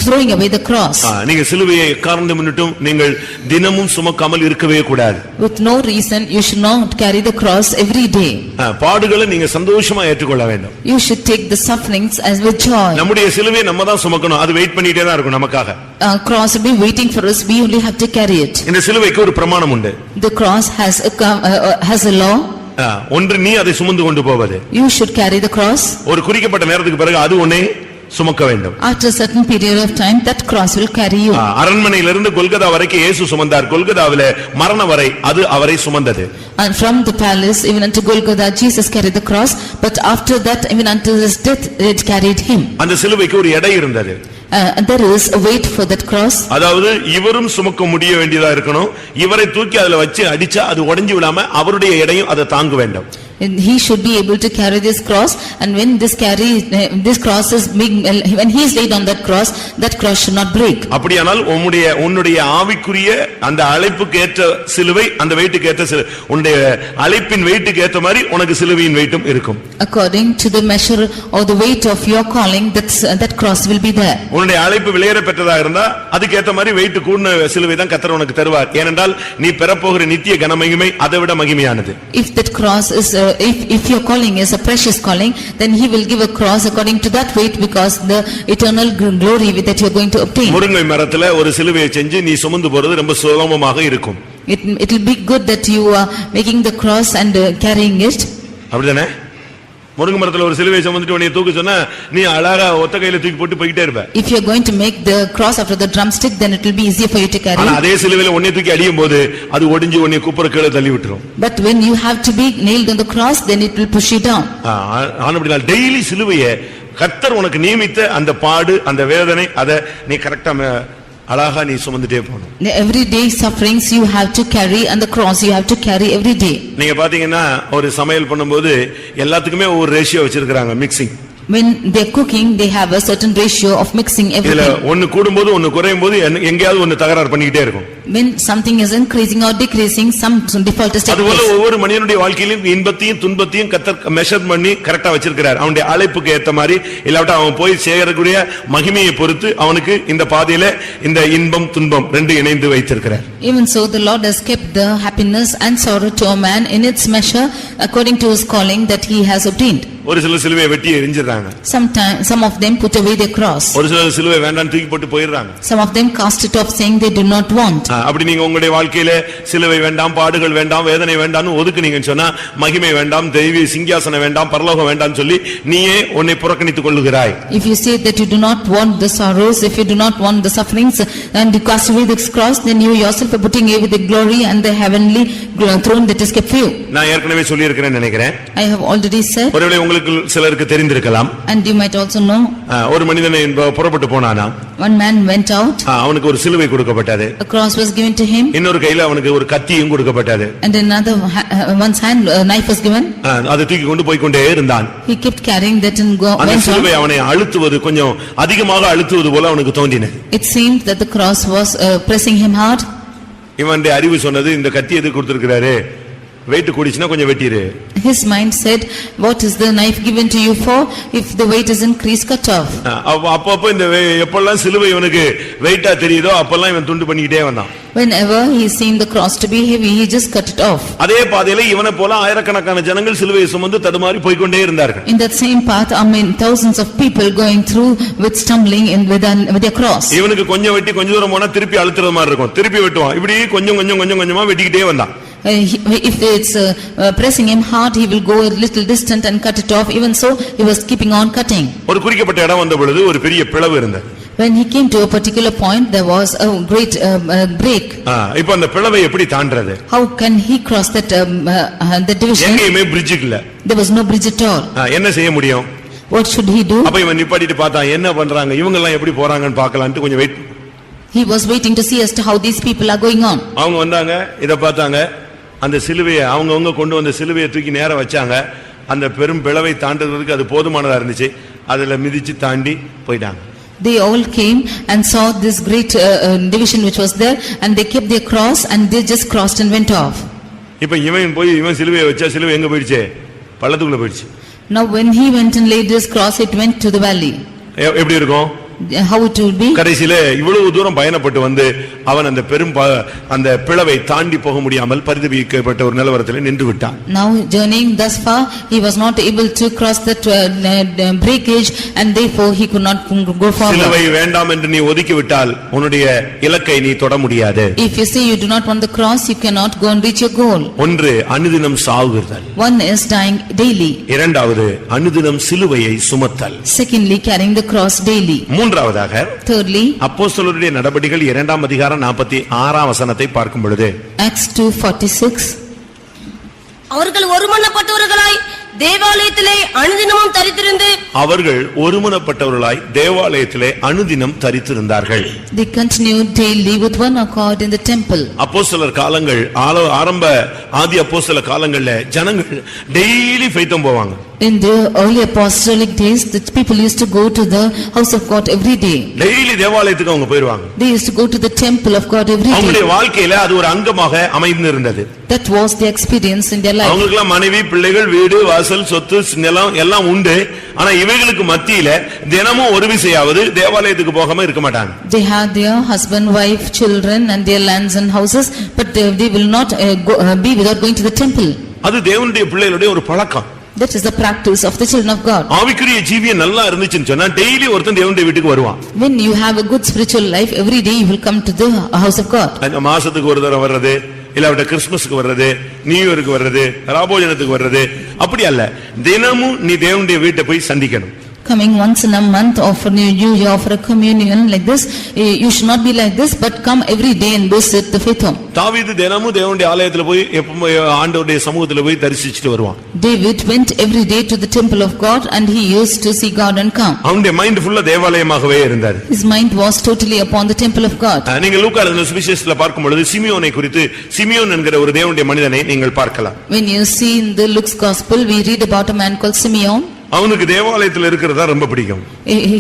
throwing away the cross. நீங்க சிலுவையை காரணம் முன்னிட்டும் நீங்கள் தினமும் சுமக்காமல் இருக்கவே கூடாது. With no reason, you should not carry the cross every day. பாடுகளை நீங்க சந்தோஷமா ஏற்றுக்கொள்ள வேண்டும். You should take the sufferings as with joy. நம்முடைய சிலுவையை நம்ம தான் சுமக்கணும். அது வெயிட் பண்ணிட்டே தான் இருக்கும் நமக்காக. Cross will be waiting for us, we only have to carry it. இந்த சிலுவைக்கு ஒரு பிரமாணம் உண்டு. The cross has a law. ஒன்று நீ அதை சுமந்து கொண்டு போவது. You should carry the cross. ஒரு குறிக்கப்பட்ட நேரத்துக்கு பிறகு அது உன்னை சுமக்க வேண்டும். After a certain period of time, that cross will carry you. அரண்மனையிலிருந்து Golgotha வரைக்கும் இயேசு சுமந்தார். கொல்கதாவிலே மரண வரை அது அவரை சுமந்தது. And from the palace even unto Golgotha, Jesus carried the cross, but after that even unto his death it carried him. அந்த சிலுவைக்கு ஒரு எடை இருந்தது. There is a weight for that cross. அதாவது இவரும் சுமக்க முடிய வேண்டியதா இருக்கணும். இவரை தூக்கி அதுல வச்சு அடிச்சா அது உடைஞ்சு விடாம அவருடைய எடையும் அதை தாங்க வேண்டும். And he should be able to carry this cross, and when this cross is being, when he is laid on that cross should not break. அப்படியானால் உன்னுடைய ஆவிக்குரிய அந்த அழைப்புக்கு ஏற்ற சிலுவை, அந்த வெயிட்டுக்கு ஏற்ற சிலுவை, உன்னுடைய அழைப்பின் வெயிட்டுக்கு ஏற்ற மாதிரி உனக்கு சிலுவையின் வெயிட்டும் இருக்கும். According to the measure or the weight of your calling, that cross will be there. உன்னுடைய அழைப்பு விலையேற பெற்றதாக இருந்தா அதுக்கு ஏற்ற மாதிரி வெயிட் கூடின சிலுவை தான் கர்த்தர் உனக்கு தருவார். ஏனென்றால் நீ பெறப்போகிற நித்திய கனமகிமை அதை விட மகிமையானது. If that cross is if your calling is a precious calling, then he will give a cross according to that weight, because the eternal glory that you are going to obtain. முருங்கை மரத்துல ஒரு சிலுவையை செஞ்சு நீ சுமந்து போறது ரொம்ப சுலபமாக இருக்கும். It will be good that you are making the cross and carrying it. அப்படிதானே? முருங்கை மரத்துல ஒரு சிலுவையை சுமந்துட்டு உன்னை தூக்க சொன்னா நீ அழகா ஒத்த கையில தூக்கி போட்டு போயிட்டே இருப்ப. If you are going to make the cross after the drumstick, then it will be easier for you to carry. ஆனா அதே சிலுவையில உன்னை தூக்கி அடியும் போது அது ஒடிஞ்சு உன்னை குப்புற கீழ தள்ளி விட்டுரும். But when you have to be nailed on the cross, then it will push you down. ஆனபடியால் டெய்லி சிலுவையை கர்த்தர் உனக்கு நியமித்த அந்த பாடு அந்த வேதனை அதை நீ கரெக்டா அழகா நீ சுமந்துட்டே போகணும். Every day sufferings you have to carry, and the cross you have to carry every day. நீங்க பாத்தீங்கன்னா ஒரு சமையல் பண்ணும்போது எல்லாத்துக்குமே ஒரு ரேஷியோ வச்சிருக்காங்க, mixing. When they are cooking, they have a certain ratio of mixing இதுல everything. ஒன்னு கூடும்போது ஒன்னு குறையும் போது எங்கேயாவது ஒன்னு தகராறு பண்ணிக்கிட்டே இருக்கும். When something is increasing or decreasing, some default is taking அதுபோல place. ஒவ்வொரு மனிதனுடைய வாழ்க்கையிலும் இன்பத்தையும் துன்பத்தையும் கர்த்தர் மெஷர் பண்ணி கரெக்டா வச்சிருக்கிறார். அவனுடைய அழைப்புக்கு ஏத்த மாதிரி, இல்லாவிட்டா அவன் போய் சேரக்கூடிய மகிமையை பொறுத்து அவனுக்கு இந்த பாதையில இந்த இன்பம் துன்பம் ரெண்டு இணைந்து வைத்திருக்கிறார். Even so, the Lord has kept the happiness and sorrow to a man in its measure according to his calling that he has obtained. ஒரு சில சிலுவையை வெட்டி எரிஞ்சிடறாங்க. Some of them put away their cross. ஒரு சில சிலுவை வேண்டாம் தூக்கி போட்டு போயிடுறாங்க. Some of them cast it off, saying they do not want. அப்படி நீங்க உங்களுடைய வாழ்க்கையில சிலுவை வேண்டாம், பாடுகள் வேண்டாம், வேதனை வேண்டாம்னு ஒதுக்குனீங்கன்னு சொன்னா மகிமை வேண்டாம், தெய்வீக சிங்காசனம் வேண்டாம், பரலோகம் வேண்டாம்னு சொல்லி நீயே உன்னை புறக்கணித்துக் கொள்ளுகிறாய். If you say that you do not want the sorrows, if you do not want the sufferings, and you cast away this cross, then you yourself are putting away the glory and the heavenly throne that is kept for you. நான் ஏற்கனவே சொல்லி இருக்கிறேன்னு நினைக்கிறேன். I have already said. ஒருவேளை உங்களுக்கு சிலருக்கு தெரிந்திருக்கலாம். And you might also know. ஒரு மனிதன் புறப்பட்டு போனானா. One man went out. அவனுக்கு ஒரு சிலுவை கொடுக்கப்பட்டது. A cross was given to him. இன்னொரு கையில அவனுக்கு ஒரு கத்தியும் கொடுக்கப்பட்டது. And another one's hand a knife was given. அதை தூக்கி கொண்டு போய் கொண்டே இருந்தான். He kept carrying that and அந்த சிலுவை அவனை அழுத்துவது, கொஞ்சம் அதிகமாக அழுத்துவது போல அவனுக்கு தோன்றினது. It seemed that the cross was pressing him hard. இவனுடைய அறிவு சொன்னது இந்த கத்தி எதுக்கு கொடுத்திருக்கிறாரு, weight கூடிச்சுனா கொஞ்சம் வெட்டிரு. His mind said, what is the knife given to you for? If the weight is increased, cut off. அப்பப்போ இந்த எப்பெல்லாம் சிலுவை இவனுக்கு வெயிட்டா தெரியுதோ அப்பெல்லாம் இவன் துண்டு பண்ணிக்கிட்டே வந்தான். Whenever he seen the cross to be heavy, he just cut it off. அதே பாதையில இவனை போல ஆயிரக்கணக்கான ஜனங்கள் சிலுவையை சுமந்து தடுமாறி போய் கொண்டே இருந்தார்கள். In that same path, thousands of people going through with stumbling with their cross. இவனுக்கு கொஞ்சம் வெட்டி கொஞ்ச தூரம் போனா திருப்பி அழுத்துறது மாதிரி இருக்கும், திருப்பி வெட்டுவான், இப்படி கொஞ்சம் கொஞ்சம் கொஞ்சம் கொஞ்சமா வெட்டிக்கிட்டே வந்தான். If it's pressing him hard, he will go a little distant and cut it off. Even so, he was keeping on cutting. ஒரு குறிக்கப்பட்ட இடம் வந்த பொழுது ஒரு பெரிய பிளவு இருந்தது. When he came to a particular point, there was a great break. இப்போ அந்த பிளவை எப்படி தாண்டறது? How can he cross that the division? எங்கேயுமே bridge இல்ல. There was no bridge at all. என்ன செய்ய முடியும்? What should he do? அப்ப இவன் நிப்பாட்டிட்டு பார்த்தான் என்ன பண்றாங்க இவங்க எல்லாம் எப்படி போறாங்கன்னு பார்க்கலாம்னு கொஞ்சம் wait. He was waiting to see as to how these people are going on. அவங்க வந்தாங்க இத பார்த்தாங்க அந்த சிலுவையை அவங்கவங்க கொண்டு வந்த சிலுவையை தூக்கி நேரா வச்சாங்க. அந்த பெரும் பிளவை தாண்டறதுக்கு அது போதுமானதா இருந்துச்சு. அதுல மிதிச்சு தாண்டி போயிட்டாங்க. They all came and saw this great division which was there, and they kept their cross and they just crossed and went off. இப்ப இவன் சிலுவையை வச்சா சிலுவை எங்க போயிடுச்சு? பள்ளத்துக்குள்ள போயிடுச்சு. Now when he went and laid his cross, it went to the valley. எப்படி இருக்கும்? How it would be? கடைசில இவ்வளவு தூரம் பயணப்பட்டு வந்து அவன் அந்த பெரும் அந்த பிளவை தாண்டி போக முடியாமல் பரிதபிக்கப்பட்ட ஒரு நிலவரத்தில் நின்று விட்டான். Now journeying thus far, he was not able to cross that breakage, and therefore he could not go forward. சிலுவை வேண்டாம் என்று நீ ஒதுக்கி விட்டால் உன்னுடைய இலக்கை நீ தொட முடியாது. If you say you do not want the cross, you cannot go and reach your goal. ஒன்று அனுதினம் சாகுதல். One is dying daily. இரண்டாவது அனுதினம் சிலுவையை சுமத்தல். Secondly, carrying the cross daily. மூன்றாவதாக Thirdly, அப்போஸ்தலருடைய நடபடிகள் 2ஆம் அதிகாரம் 46ஆம் வசனத்தை பார்க்கும் பொழுது Acts 2:46. அவர்கள் ஒருமனப்பட்டவர்களாய் தேவாலயத்திலே அனுதினமும் தரித்திருந்து அவர்கள் ஒருமனப்பட்டவர்களாய் தேவாலயத்திலே அனுதினம் தரித்திருந்தார்கள். They continued daily with one accord in the temple. அப்போஸ்தலர் காலங்கள் ஆரம்ப ஆதி அப்போஸ்தல காலங்கள்ல ஜனங்கள் டெய்லி ஃபெய்த்தம் போவாங்க. In the early apostolic days, the people used to go to the house of God every day. Daily தேவாலயத்துக்கு அவங்க போயிடுவாங்க. They used to go to the temple of God every day. அவங்களுடைய வாழ்க்கையில அது ஒரு அங்கமாக அமைந்திருந்தது. That was the experience in their life. அவங்களுக்குலாம் மனைவி பிள்ளைகள் வீடு வாசல் சொத்து நிலம் எல்லாம் உண்டு. ஆனா இவைகளுக்கு மத்தியில தினமும் ஒரு விசையாவது தேவாலயத்துக்கு போகாம இருக்க மாட்டாங்க. They had their husband, wife, children and their lands and houses, but they will not be without going to the temple. அது தேவனுடைய பிள்ளைகளுடைய ஒரு பழக்கம். That is the practice of the children of God. ஆவிக்குரிய ஜீவியம் நல்லா இருந்துச்சுன்னு சொன்னா டெய்லி ஒருத்தன் தேவனுடைய வீட்டுக்கு வருவான். When you have a good spiritual life, every day you will come to the house of God. அந்த மாசத்துக்கு ஒரு தடவை வர்றது, இல்லாவிட்ட கிறிஸ்துமஸ்க்கு வர்றது, நியூ இயருக்கு வர்றது, ராபோஜனத்துக்கு வர்றது, அப்படி அல்ல. தினமும் நீ தேவனுடைய வீட்டை போய் சந்திக்கணும். Coming once in a month or for New Year or for a communion like this, you should not be like this, but come every day and visit the faith home. தாவீது தினமும் தேவனுடைய ஆலயத்துல போய் ஆண்டவருடைய சமூகத்துல போய் தரிசிச்சிட்டு வருவான். David went every day to the temple of God and he used to see God and come. அவனுடைய மைண்ட் ஃபுல்லா தேவாலயமாகவே இருந்தார். His mind was totally upon the temple of God. நீங்க லூக்கா எழுதின சுவிசேஷத்துல பார்க்கும் பொழுது சிமியோனை குறித்து சிமியோன் என்கிற ஒரு தேவனுடைய மனிதனை நீங்கள் பார்க்கலாம். When you see in the Luke's gospel, we read about a man called Simeon. அவனுக்கு தேவாலயத்தில் இருக்கிறதா ரொம்ப பிடிக்கும்.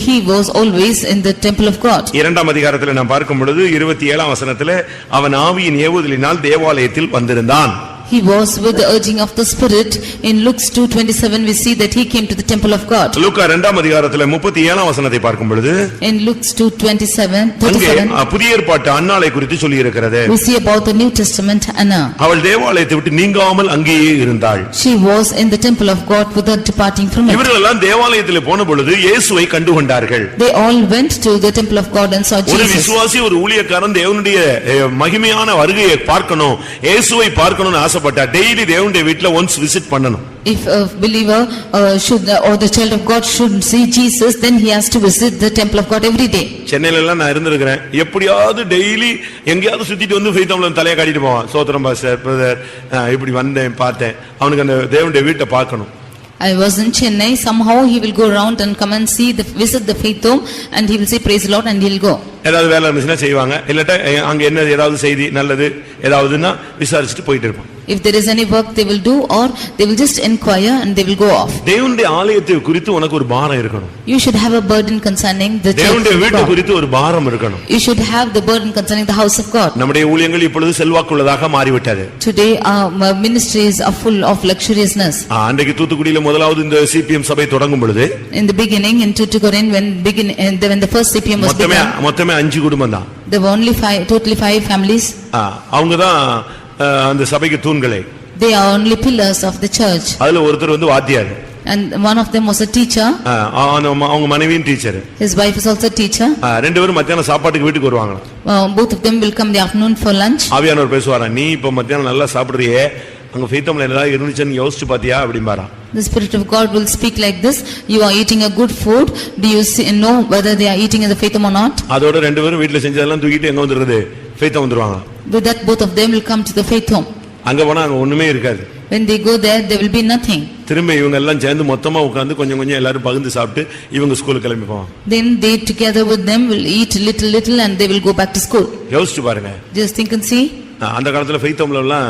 He was always in the temple of God. 2ஆம் அதிகாரத்தில் நாம் பார்க்கும் பொழுது 27ஆம் வசனத்திலே அவன் ஆவியின் ஏவுதலினால் தேவாலயத்தில் வந்திருந்தான். He was with the urging of the Spirit. In Luke 2:27 we see that he came to the temple of God. லூக்கா 2ஆம் அதிகாரத்தில் 37ஆம் வசனத்தை பார்க்கும் பொழுது In Luke 2:37 புதிய ஏற்பாட்டு அன்னாளை குறித்து சொல்லி இருக்கிறது. we see about the New Testament Anna. அவள் தேவாலயத்தை விட்டு நீங்காமல் அங்கேயே இருந்தாள். She was in the temple of God without departing from it. இவர்கள் எல்லாம் தேவாலயத்தில் போன பொழுது இயேசுவை கண்டுகொண்டார்கள். They all went to the temple of God and saw Jesus. ஒரு விசுவாசி ஒரு ஊழியக்காரன் தேவனுடைய மகிமையான வருகையை பார்க்கணும், இயேசுவை பார்க்கணும்னு ஆசைப்பட்டா டெய்லி தேவனுடைய வீட்ல ஒன்ஸ் விசிட் பண்ணணும். If a believer should or the child of God should see Jesus, then he has to visit the temple of God every day. சென்னையில எல்லாம் நான் இருந்திருக்கிறேன். எப்படியாவது டெய்லி எங்கேயாவது சுத்திட்டு வந்து ஃபெய்த்தம்ல தலையை காட்டிட்டு போவான். சோத்திரம் பாஸ்டர் பிரதர் இப்படி வந்தேன் பார்த்தேன். அவனுக்கு அந்த தேவனுடைய வீட்டை பார்க்கணும். I was in Chennai. Somehow he will go around and come and see visit the faith home, and he will say praise the Lord and he will go. ஏதாவது வேலை இருந்துச்சுன்னா செய்வாங்க. இல்லட்ட அங்க என்ன ஏதாவது செய்தி நல்லது ஏதாவதுன்னா விசாரிச்சுட்டு போயிட்டு இருப்பான். If there is any work they will do, or they will just inquire and they will go off. தேவனுடைய ஆலயத்தை குறித்து உனக்கு ஒரு பாரம் இருக்கணும். You should have a burden concerning the church. தேவனுடைய வீட்டை குறித்து ஒரு பாரம் இருக்கணும். You should have the burden concerning the house of God. நம்முடைய ஊழியங்கள் இப்பொழுது செல்வாக்குள்ளதாக மாறிவிட்டது. Today our ministries are full of luxuriousness. அன்றைக்கு தூத்துக்குடியில முதலாவது இந்த சிபிஎம் சபை தொடங்கும் பொழுது In the beginning in Tuticorin when the first CPM was begun, மொத்தமே 5 குடும்பம் தான். there were only totally 5 families. அவங்க தான் அந்த சபைக்கு தூண்களே. They are only pillars of the church. அதுல ஒருத்தர் வந்து வாத்தியார். And one of them was a teacher. அவங்க மனைவியும் teacher. His wife is also a teacher. ரெண்டு பேரும் மத்தியானம் சாப்பாட்டுக்கு வீட்டுக்கு வருவாங்க. Both of them will come the afternoon for lunch. ஆவியானவர் பேசுவாரா, நீ இப்ப மத்தியானம் நல்லா சாப்பிடுறியே, அங்க ஃபெய்த்தம்ல ஏதாவது இருந்துச்சுன்னு யோசிச்சு பாத்தியா அப்படிம்பாரா. The Spirit of God will speak like this. You are eating a good food. Do you know whether they are eating in the faith home or not? அதோட ரெண்டு பேரும் வீட்ல செஞ்சதெல்லாம் தூக்கிட்டு எங்க வந்துருது, ஃபெய்த்தம் வந்துருவாங்க. With that both of them will come to the faith home. அங்க போனா அங்க ஒண்ணுமே இருக்காது. When they go there, there will be nothing. திரும்ப இவங்க எல்லாம் சேர்ந்து மொத்தமா உட்கார்ந்து கொஞ்சம் கொஞ்சம் எல்லாரும் பகிர்ந்து சாப்பிட்டு இவங்க ஸ்கூலுக்கு கிளம்பி போவாங்க. Then they together with them will eat little and they will go back to school. யோசிச்சு பாருங்க. Just think and see. அந்த காலத்துல ஃபெய்த்தோம்ல எல்லாம்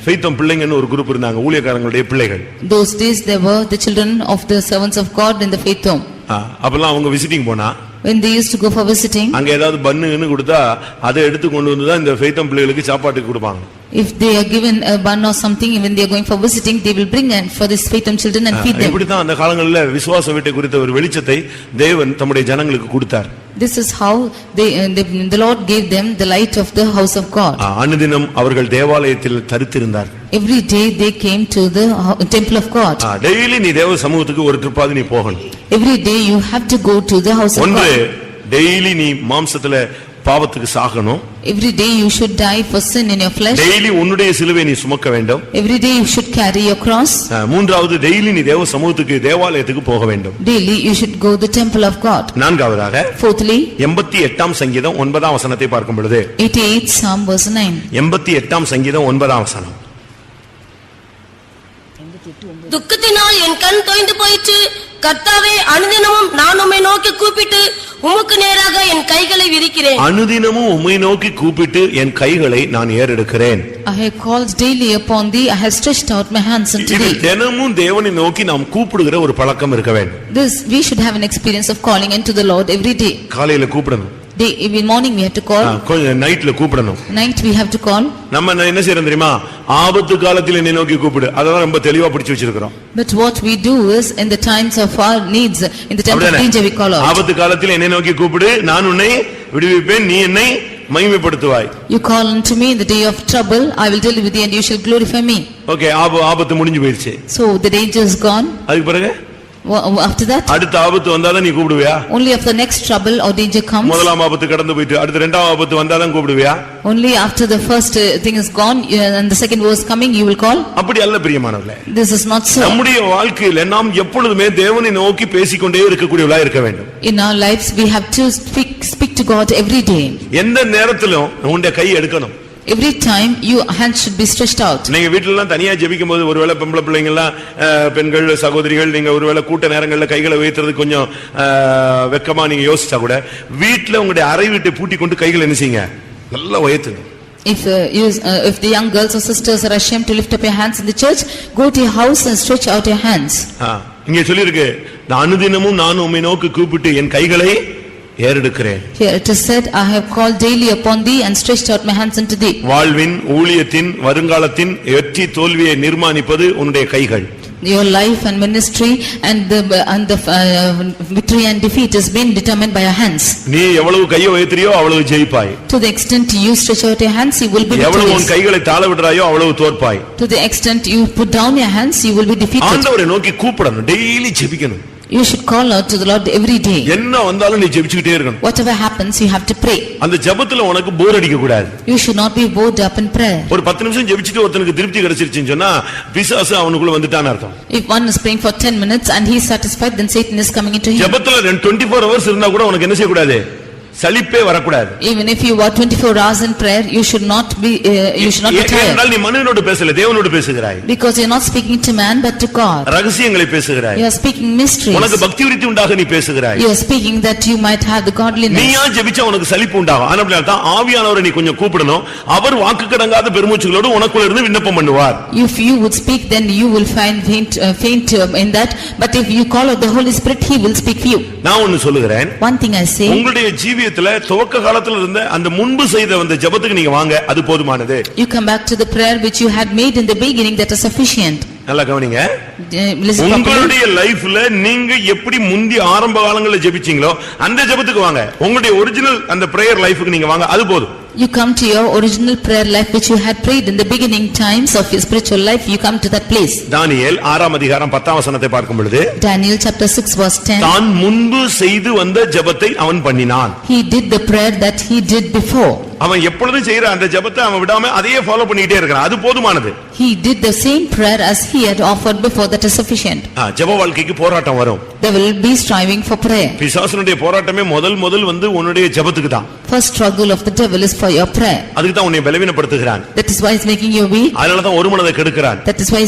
ஃபெய்த்தோம் பிள்ளைங்கன்னு ஒரு குரூப் இருந்தாங்க, ஊழியக்காரங்களுடைய பிள்ளைகள். Those days there were the children of the servants of God in the faith home. அப்பெல்லாம் அவங்க விசிட்டிங் போனா when they used to go for visiting, அங்க ஏதாவது பன்னு கொடுத்தா அதை எடுத்து கொண்டு வந்து தான் இந்த ஃபெய்த்தோம் பிள்ளைகளுக்கு சாப்பாட்டுக்கு கொடுப்பாங்க. if they are given a bun or something, when they are going for visiting, they will bring and for this faith home children and feed them. இப்படி தான் அந்த காலங்களில் விசுவாச வீட்டை குறித்த ஒரு வெளிச்சத்தை தேவன் தம்முடைய ஜனங்களுக்கு கொடுத்தார். This is how the Lord gave them the light of the house of God. அனுதினம் அவர்கள் தேவாலயத்தில் தரித்திருந்தார்கள். Every day they came to the temple of God. Daily நீ தேவ சமூகத்துக்கு ஒரு ட்ரிப்பாவது நீ போகணும். Every day you have to go to the house of God. ஒன்று டெய்லி நீ மாம்சத்துல பாவத்துக்கு சாகணும். Every day you should die for sin in your flesh. Daily உன்னுடைய சிலுவை நீ சுமக்க வேண்டும். Every day you should carry your cross. மூன்றாவது டெய்லி நீ தேவ சமூகத்துக்கு தேவாலயத்துக்கு போக வேண்டும். Daily you should go to the temple of God. நான்காவதாக Fourthly, 88ஆம் சங்கீதம் 9ஆம் வசனத்தை பார்க்கும் பொழுது 88 Psalm verse 9. 88ஆம் சங்கீதம் 9ஆம் வசனம். துக்கத்தினால் என் கண் தோய்ந்து போயிற்று. கர்த்தாவே, அனுதினமும் நான் உம்மை நோக்கி கூப்பிட்டு உமக்கு நேராக என் கைகளை விரிக்கிறேன். அனுதினமும் உம்மை நோக்கி கூப்பிட்டு என் கைகளை நான் ஏறெடுக்கிறேன். I have called daily upon thee, I have stretched out my hands unto thee. தினமும் தேவனை நோக்கி நாம் கூப்பிடுகிற ஒரு பழக்கம் இருக்க வேண்டும். This we should have an experience of calling unto the Lord every day. காலையில கூப்பிடணும். In morning we have to call. நைட்ல கூப்பிடணும். Night we have to call. நம்ம என்ன செய்யறோம் தெரியுமா? ஆபத்து காலத்தில் என்னை நோக்கி கூப்பிடு. அதெல்லாம் ரொம்ப தெளிவா பிடிச்சு வச்சிருக்கோம். But what we do is in the times of our needs, in the time of danger we call out. ஆபத்து காலத்தில் என்னை நோக்கி கூப்பிடு, நான் உன்னை விடுவிப்பேன், நீ என்னை மகிமைப்படுத்துவாய். You call unto me in the day of trouble, I will deliver thee and you shall glorify me. Okay, ஆபத்து முடிஞ்சு போயிடுச்சு. So the danger is gone. அதுக்கு பிறகு after that, அடுத்த ஆபத்து வந்தாதான் நீ கூப்பிடுவியா? only after the next trouble or danger comes. முதலாம் ஆபத்து கடந்து போயிட்டு அடுத்த இரண்டாம் ஆபத்து வந்தாதான் கூப்பிடுவியா? Only after the first thing is gone and the second was coming you will call. அப்படி அல்ல பிரியமானவர்களே. This is not so. நம்முடைய வாழ்க்கையில நாம் எப்பொழுதுமே தேவனை நோக்கி பேசிக்கொண்டே இருக்கக்கூடியவர்களாக இருக்க வேண்டும். In our lives we have to speak to God every day. எந்த நேரத்திலும் உன்னுடைய கை எடுக்கணும். Every time your hands should be stretched out. நீங்க வீட்ல எல்லாம் தனியா ஜெபிக்கும்போது ஒருவேளை பெண்கள் பிள்ளைங்க எல்லாம் பெண்கள் சகோதரிகள் நீங்க ஒருவேளை கூட்ட நேரங்கள்ல கைகளை உயர்த்துறது கொஞ்சம் வெக்கமா நீங்க யோசிச்சா கூட வீட்ல உங்களுடைய அறை வீட்டை பூட்டி கொண்டு கைகளை என்ன செய்யுங்க, நல்லா உயர்த்துங்க. If the young girls or sisters are ashamed to lift up your hands in the church, go to your house and stretch out your hands. இங்க சொல்லி இருக்கு, அனுதினமும் நான் உம்மை நோக்கி கூப்பிட்டு என் கைகளை ஏறெடுக்கிறேன். Here it is said, I have called daily upon thee and stretched out my hands unto thee. வாழ்வின் ஊழியத்தின் வருங்காலத்தின் வெற்றி தோல்வியை நிர்மாணிப்பது உன்னுடைய கைகள். Your life and ministry and the victory and defeat has been determined by your hands. நீ எவ்வளவு கையை உயர்த்தியோ அவ்வளவு ஜெயிப்பாய். To the extent you stretch out your hands, you will be victorious. எவ்வளவு உன் கைகளை தாழ விடுறாயோ அவ்வளவு தோற்பாய். To the extent you put down your hands, you will be defeated. ஆண்டவரை நோக்கி கூப்பிடணும், டெய்லி ஜெபிக்கணும். You should call out to the Lord every day. என்ன வந்தாலும் நீ ஜெபிச்சிட்டே இருக்கணும். Whatever happens, you have to pray. அந்த ஜெபத்துல உனக்கு போர் அடிக்க கூடாது. You should not be bored up in prayer. ஒரு 10 நிமிஷம் ஜெபிச்சிட்டு ஒருத்தனுக்கு திருப்தி கிடைச்சிருச்சுன்னு சொன்னா பிசாசு அவனுக்குள்ள வந்துட்டான்னு அர்த்தம். If one is praying for 10 minutes and he is satisfied, then Satan is coming into him. ஜெபத்துல 24 hours இருந்தா கூட உனக்கு என்ன செய்ய கூடாது? சலிப்பே வரக்கூடாது. Even if you are 24 hours in prayer, you should not be tired. ஏனென்றால் நீ மனிதனோடு பேசல, தேவனோடு பேசுகிறாய். Because you are not speaking to man but to God. ரகசியங்களை பேசுகிறாய். You are speaking mysteries. உனக்கு பக்தி விருத்தி உண்டாக நீ பேசுகிறாய். You are speaking that you might have the godliness. நீயா ஜெபிச்சா உனக்கு சலிப்பு உண்டாகும். ஆனாலும் தான் ஆவியானவரை நீ கொஞ்சம் கூப்பிடணும். அவர் வாக்குக்கடங்காத பெருமூச்சுகளோடு உனக்குள்ள இருந்து விண்ணப்பம் பண்ணுவார். If you would speak, then you will find faint in that. But if you call out the Holy Spirit, he will speak for you. நான் ஒன்னு சொல்லுகிறேன். One thing I say. உங்களுடைய ஜீவியத்துல துவக்க காலத்துல இருந்த அந்த முன்பு செய்த அந்த ஜெபத்துக்கு நீங்க வாங்க, அது போதுமானது. You come back to the prayer which you had made in the beginning, that is sufficient. நல்லா கவனிங்க. உங்களுடைய லைஃப்ல நீங்க எப்படி முந்தி ஆரம்ப காலங்களில் ஜெபிச்சீங்களோ அந்த ஜெபத்துக்கு வாங்க. உங்களுடைய ஒரிஜினல் அந்த பிரேயர் லைஃப்க்கு நீங்க வாங்க, அது போதும். You come to your original prayer life which you had prayed in the beginning times of your spiritual life. You come to that place. தானியேல் 6ஆம் அதிகாரம் 10ஆம் வசனத்தை பார்க்கும் பொழுது Daniel chapter 6 verse 10. தான் முன்பு செய்து வந்த ஜெபத்தை அவன் பண்ணினான். He did the prayer that he did before. அவன் எப்பொழுதும் செய்யற அந்த ஜெபத்தை அவன் விடாம அதையே ஃபாலோ பண்ணிட்டே இருக்கான். அது போதுமானது. He did the same prayer as he had offered before. That is sufficient. ஜெப வாழ்க்கைக்கு போராட்டம் வரும். There will be striving for prayer. பிசாசுனுடைய போராட்டமே முதல் வந்து உன்னுடைய ஜெபத்துக்கு தான். First struggle of the devil is for your prayer. அதுக்கு தான் உன்னை பலவீனப்படுத்துகிறான். That is why he is making you weak. அதனால தான் ஒரு மனதை கெடுக்கிறான். That is why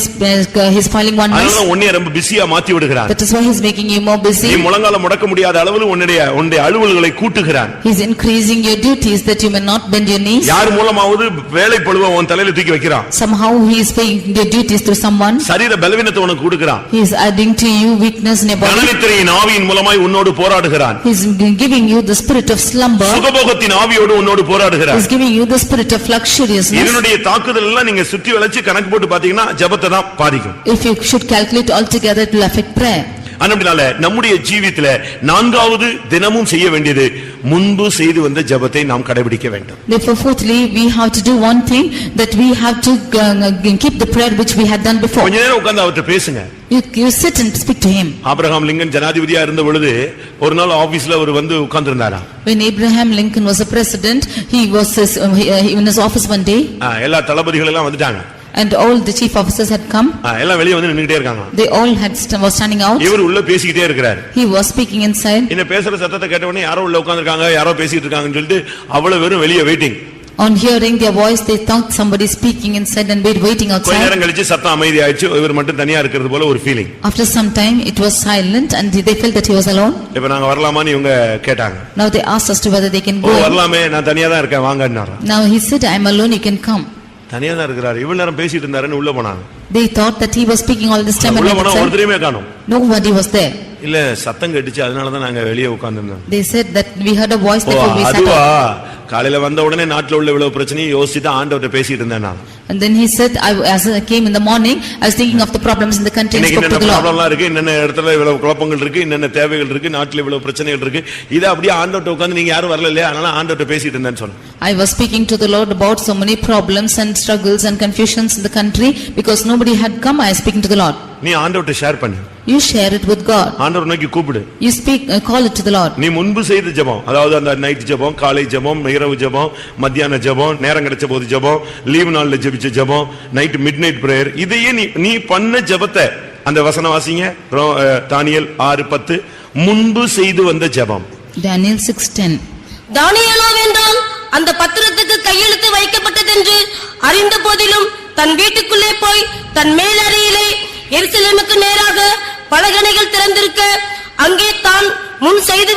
he is filing one அதனால தான் உன்னை ரொம்ப பிஸியா மாத்தி விடுகிறான். That is why he is making you more busy. நீ முழங்கால முடக்க முடியாத அளவுல உன்னுடைய அலுவல்களை கூட்டுகிறான். He is increasing your duties that you may not bend your knees. யார் மூலமாவது வேலை பளுவை உன் தலையில தூக்கி வைக்கிறான். Somehow he is paying your duties through someone. சரீர பலவீனத்தை உனக்கு கொடுக்கிறான். He is adding to you weakness in your body. கனநித்திரையின் ஆவியின் மூலமாய் உன்னோடு போராடுகிறான். He is giving you the spirit of slumber. சுகபோகத்தின் ஆவியோடு உன்னோடு போராடுகிறான். He is giving you the spirit of luxuriousness. இதனுடைய தாக்குதல் எல்லாம் நீங்க சுற்றி வளைச்சு கணக்கு போட்டு பாத்தீங்கன்னா ஜெபத்தை தான் பாதிக்கும். If you should calculate altogether, it will affect prayer. அதனால நம்முடைய ஜீவிதத்துல நான்காவது தினமும் செய்ய வேண்டியது முன்பு செய்து வந்த ஜெபத்தை நாம் கடைபிடிக்க வேண்டும். Therefore, fourthly, we have to do one thing, that we have to keep the prayer which we had done before. கொஞ்ச நேரம் உட்கார்ந்து அவர்ட்ட பேசுங்க. You sit and speak to him. Abraham Lincoln ஜனாதிபதியா இருந்த பொழுது ஒரு நாள் ஆபீஸ்ல அவர் வந்து உட்கார்ந்திருந்தாராம். When Abraham Lincoln was a president, he was in his office one day. எல்லா தளபதிகள் எல்லாம் வந்துட்டாங்க. And all the chief officers had come. எல்லாம் வெளிய வந்து நின்னுட்டே இருக்காங்க. They all were standing out. இவர் உள்ள பேசிக்கிட்டே இருக்கார். He was speaking inside. இந்த பேசுற சத்தத்தை கேட்ட உடனே யாரோ உள்ள உட்கார்ந்திருக்காங்க, யாரோ பேசிட்டு இருக்காங்கன்னு சொல்லிட்டு அவ்வளவு வெறும் வெளிய waiting. On hearing their voice, they thought somebody speaking inside and waiting outside. கொஞ்ச நேரம் கழிச்சு சத்தம் அமைதியாயிடுச்சு. இவர் மட்டும் தனியா இருக்கிறது போல ஒரு feeling. After some time, it was silent and they felt that he was alone. இப்ப நாங்க வரலாமான்னு இவங்க கேட்டாங்க. Now they asked us to whether they can go. வரலாமே, நான் தனியா தான் இருக்கேன், வாங்கன்னாரு. Now he said, I am alone, you can come. தனியா தான் இருக்கிறார். இவ்வளவு நேரம் பேசிட்டு இருந்தாருன்னு உள்ள போனாங்க. They thought that he was speaking all this time. உள்ள போனா ஒருத்தரையுமே காணோம். Nobody was there. இல்ல சத்தம் கேட்டுச்சு, அதனால தான் நாங்க வெளியே உட்கார்ந்திருந்தோம். They said that we heard a voice that we sat up. காலையில வந்த உடனே நாட்டுல உள்ள இவ்வளவு பிரச்சனையை யோசிச்சு தான் ஆண்டவர்ட்ட பேசிட்டு இருந்தேன் நான். And then he said, as I came in the morning, I was thinking of the problems in the country and spoke to the Lord. ப்ராப்ளம்லாம் இருக்கு, இன்னென்ன இடத்துல இவ்வளவு குழப்பங்கள் இருக்கு, இன்னென்ன தேவைகள் இருக்கு, நாட்டுல இவ்வளவு பிரச்சனைகள் இருக்கு. இத அப்படியே ஆண்டவர்ட்ட உட்கார்ந்து நீங்க யாரும் வரல இல்லையா, அதனால ஆண்டவர்ட்ட பேசிட்டு இருந்தேன்னு சொன்னேன். I was speaking to the Lord about so many problems and struggles and confusions in the country because nobody had come. I was speaking to the Lord. நீ ஆண்டவர்ட்ட ஷேர் பண்ணு. You share it with God. ஆண்டவர் நோக்கி கூப்பிடு. You speak, call it to the Lord. நீ முன்பு செய்த ஜெபம், அதாவது அந்த நைட் ஜெபம், காலை ஜெபம், இரவு ஜெபம், மத்தியான ஜெபம், நேரம் கிடைச்ச போது ஜெபம், லீவ் நாள்ல ஜெபிச்ச ஜெபம், நைட் மிட்நைட் பிரேயர், இதையே நீ பண்ண ஜெபத்தை அந்த வசனம் வாசிங்க. தானியேல் 6:10 முன்பு செய்து வந்த ஜெபம். Daniel 6:10. தானியேலோ வென்றால் அந்த பத்திரத்துக்கு கையெழுத்து வைக்கப்பட்டதென்று அறிந்த போதிலும் தன் வீட்டுக்குள்ளே போய் தன் மேலறையிலே எருசலேமுக்கு நேராக பலகணிகள் திறந்திருக்க அங்கே தான் முன்பு செய்து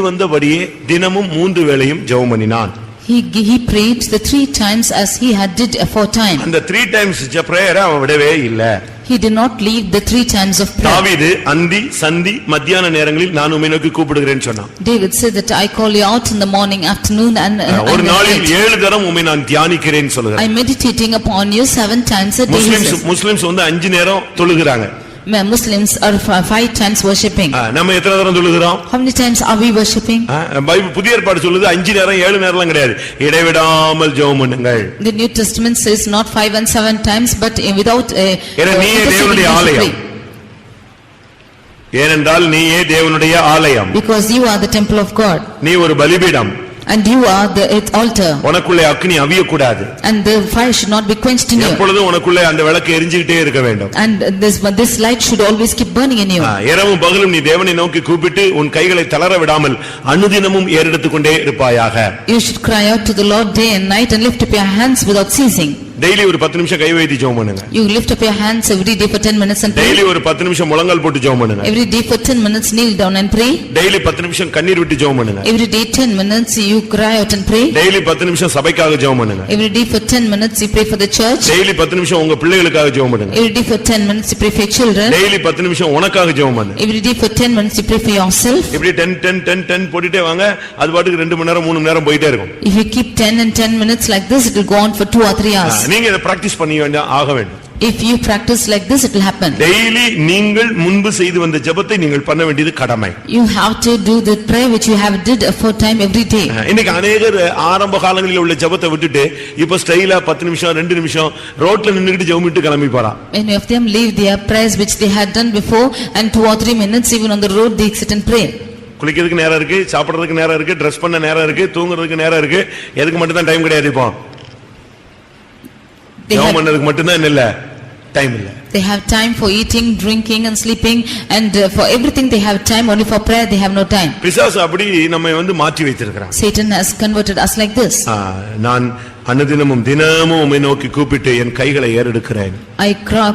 வந்தபடியே தினமும் 3 வேளையும் ஜெபம் பண்ணினான். He prayed the 3 times as he had did aforetime. அந்த 3 times prayer அவன் விடவே இல்ல. He did not leave the 3 times of prayer. தாவீது அந்தி சந்தி மத்தியான நேரங்களில் நான் உம்மை நோக்கி கூப்பிடுகிறேன்னு சொன்னான். David said that I call you out in the morning, afternoon and ஒரு நாளில் 7 தரம் உம்மை நான் தியானிக்கிறேன்னு சொல்றான். I meditating upon you 7 times a day. Muslims வந்து 5 நேரம் தொழுகிறாங்க. Muslims are 5 times worshipping. நம்ம எத்தனை தரம் தொழுகிறோம்? How many times are we worshipping? Bible புதிய ஏற்பாடு சொல்லுது 5 நேரம் 7 நேரம்லாம் கிடையாது. இடைவிடாமல் ஜெபம் பண்ணுங்கள். The New Testament says not 5 and 7 times but without நீயே தேவனுடைய ஆலயம். ஏனென்றால் நீயே தேவனுடைய ஆலயம். Because you are the temple of God. நீ ஒரு பலிபீடம். And you are the altar. உனக்குள்ளே அக்கினி அவிய கூடாது. And the fire should not be quenched in you. எப்பொழுதும் உனக்குள்ளே அந்த விளக்கு எரிஞ்சிட்டே இருக்க வேண்டும். And this light should always keep burning in you. இரவும் பகலும் நீ தேவனை நோக்கி கூப்பிட்டு உன் கைகளை தளர விடாமல் அனுதினமும் ஏறெடுத்துக் கொண்டே இருப்பாயாக. You should cry out to the Lord day and night and lift up your hands without ceasing. Daily ஒரு 10 நிமிஷம் கை வைத்து ஜெபம் பண்ணுங்க. You lift up your hands every day for 10 minutes and pray. Daily ஒரு 10 நிமிஷம் முழங்கால் போட்டு ஜெபம் பண்ணுங்க. Every day for 10 minutes kneel down and pray. Daily 10 நிமிஷம் கண்ணீர் விட்டு ஜெபம் பண்ணுங்க. Every day 10 minutes you cry out and pray. Daily 10 நிமிஷம் சபைக்காக ஜெபம் பண்ணுங்க. Every day for 10 minutes you pray for the church. Daily 10 நிமிஷம் உங்க பிள்ளைகளுக்காக ஜெபம் பண்ணுங்க. Every day for 10 minutes you pray for your children. Daily 10 நிமிஷம் உனக்காக ஜெபம் பண்ணுங்க. Every day for 10 minutes you pray for yourself. இப்படி 10 போட்டுட்டே வாங்க. அது பாட்டுக்கு 2 மணி நேரம் 3 மணி நேரம் போயிட்டே இருக்கும். If you keep 10 and 10 minutes like this, it will go on for 2 or 3 hours. நீங்க இத பிராக்டீஸ் பண்ணி ஆக வேண்டும். If you practice like this, it will happen. Daily நீங்கள் முன்பு செய்து வந்த ஜெபத்தை நீங்கள் பண்ண வேண்டியது கடமை. You have to do the prayer which you have did aforetime every day. இன்னைக்கு अनेகர் ஆரம்ப காலங்களில் உள்ள ஜெபத்தை விட்டுட்டு இப்ப ஸ்டைலா 10 நிமிஷம் 2 நிமிஷம் ரோட்ல நின்னுக்கிட்டு ஜெபமிட்டு கிளம்பி போறான். Many of them leave their prayers which they had done before and 2 or 3 minutes even on the road they sit and pray. குளிக்கிறதுக்கு நேரம் இருக்கு, சாப்பிடுறதுக்கு நேரம் இருக்கு, ட்ரெஸ் பண்ண நேரம் இருக்கு, தூங்குறதுக்கு நேரம் இருக்கு. எதுக்கு மட்டும் தான் டைம் கிடையாது? இப்போ ஜெபம் பண்ணதுக்கு மட்டும் தான் இல்ல டைம் இல்ல. They have time for eating, drinking and sleeping, and for everything they have time. Only for prayer they have no time. பிசாசு அப்படி நம்மை மாற்றி வைத்திருக்கிறான். Satan has converted us like this. நான் அனுதினமும் தினமும் உம்மை நோக்கி கூப்பிட்டு என் கைகளை ஏறெடுக்கிறேன். I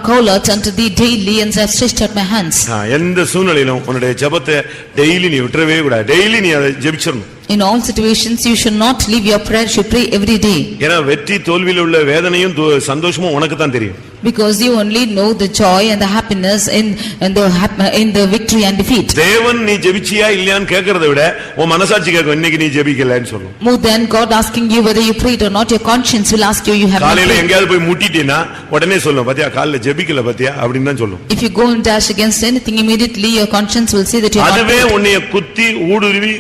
call out unto thee daily and I have stretched out my hands. எந்த சூழ்நிலையிலும் உன்னுடைய ஜெபத்தை டெய்லி நீ விட்டுறவே கூடாது. டெய்லி நீ அதை ஜெபிச்சிரணும். In all situations you should not leave your prayer, you should pray every day. ஏன்னா வெற்றி தோல்வியில் உள்ள வேதனையும் சந்தோஷமும் உனக்கு தான் தெரியும். Because you only know the joy and the happiness in the victory and defeat. தேவன் நீ ஜெபிச்சியா இல்லையான்னு கேக்குறதை விட உன் மனசாட்சி கேட்கும் இன்னைக்கு நீ ஜெபிக்கலன்னு சொல்லும். More than God asking you whether you prayed or not, your conscience will ask you have not prayed. காலையில எங்கயாவது போய் முட்டிட்டீனா உடனே சொல்லும் பாத்தியா காலையில ஜெபிக்கல பாத்தியா அப்படின்னு தான் சொல்லும். If you go and dash against anything, immediately your conscience will say that you have not அதுவே prayed. உன்னை குத்தி ஊடுருவி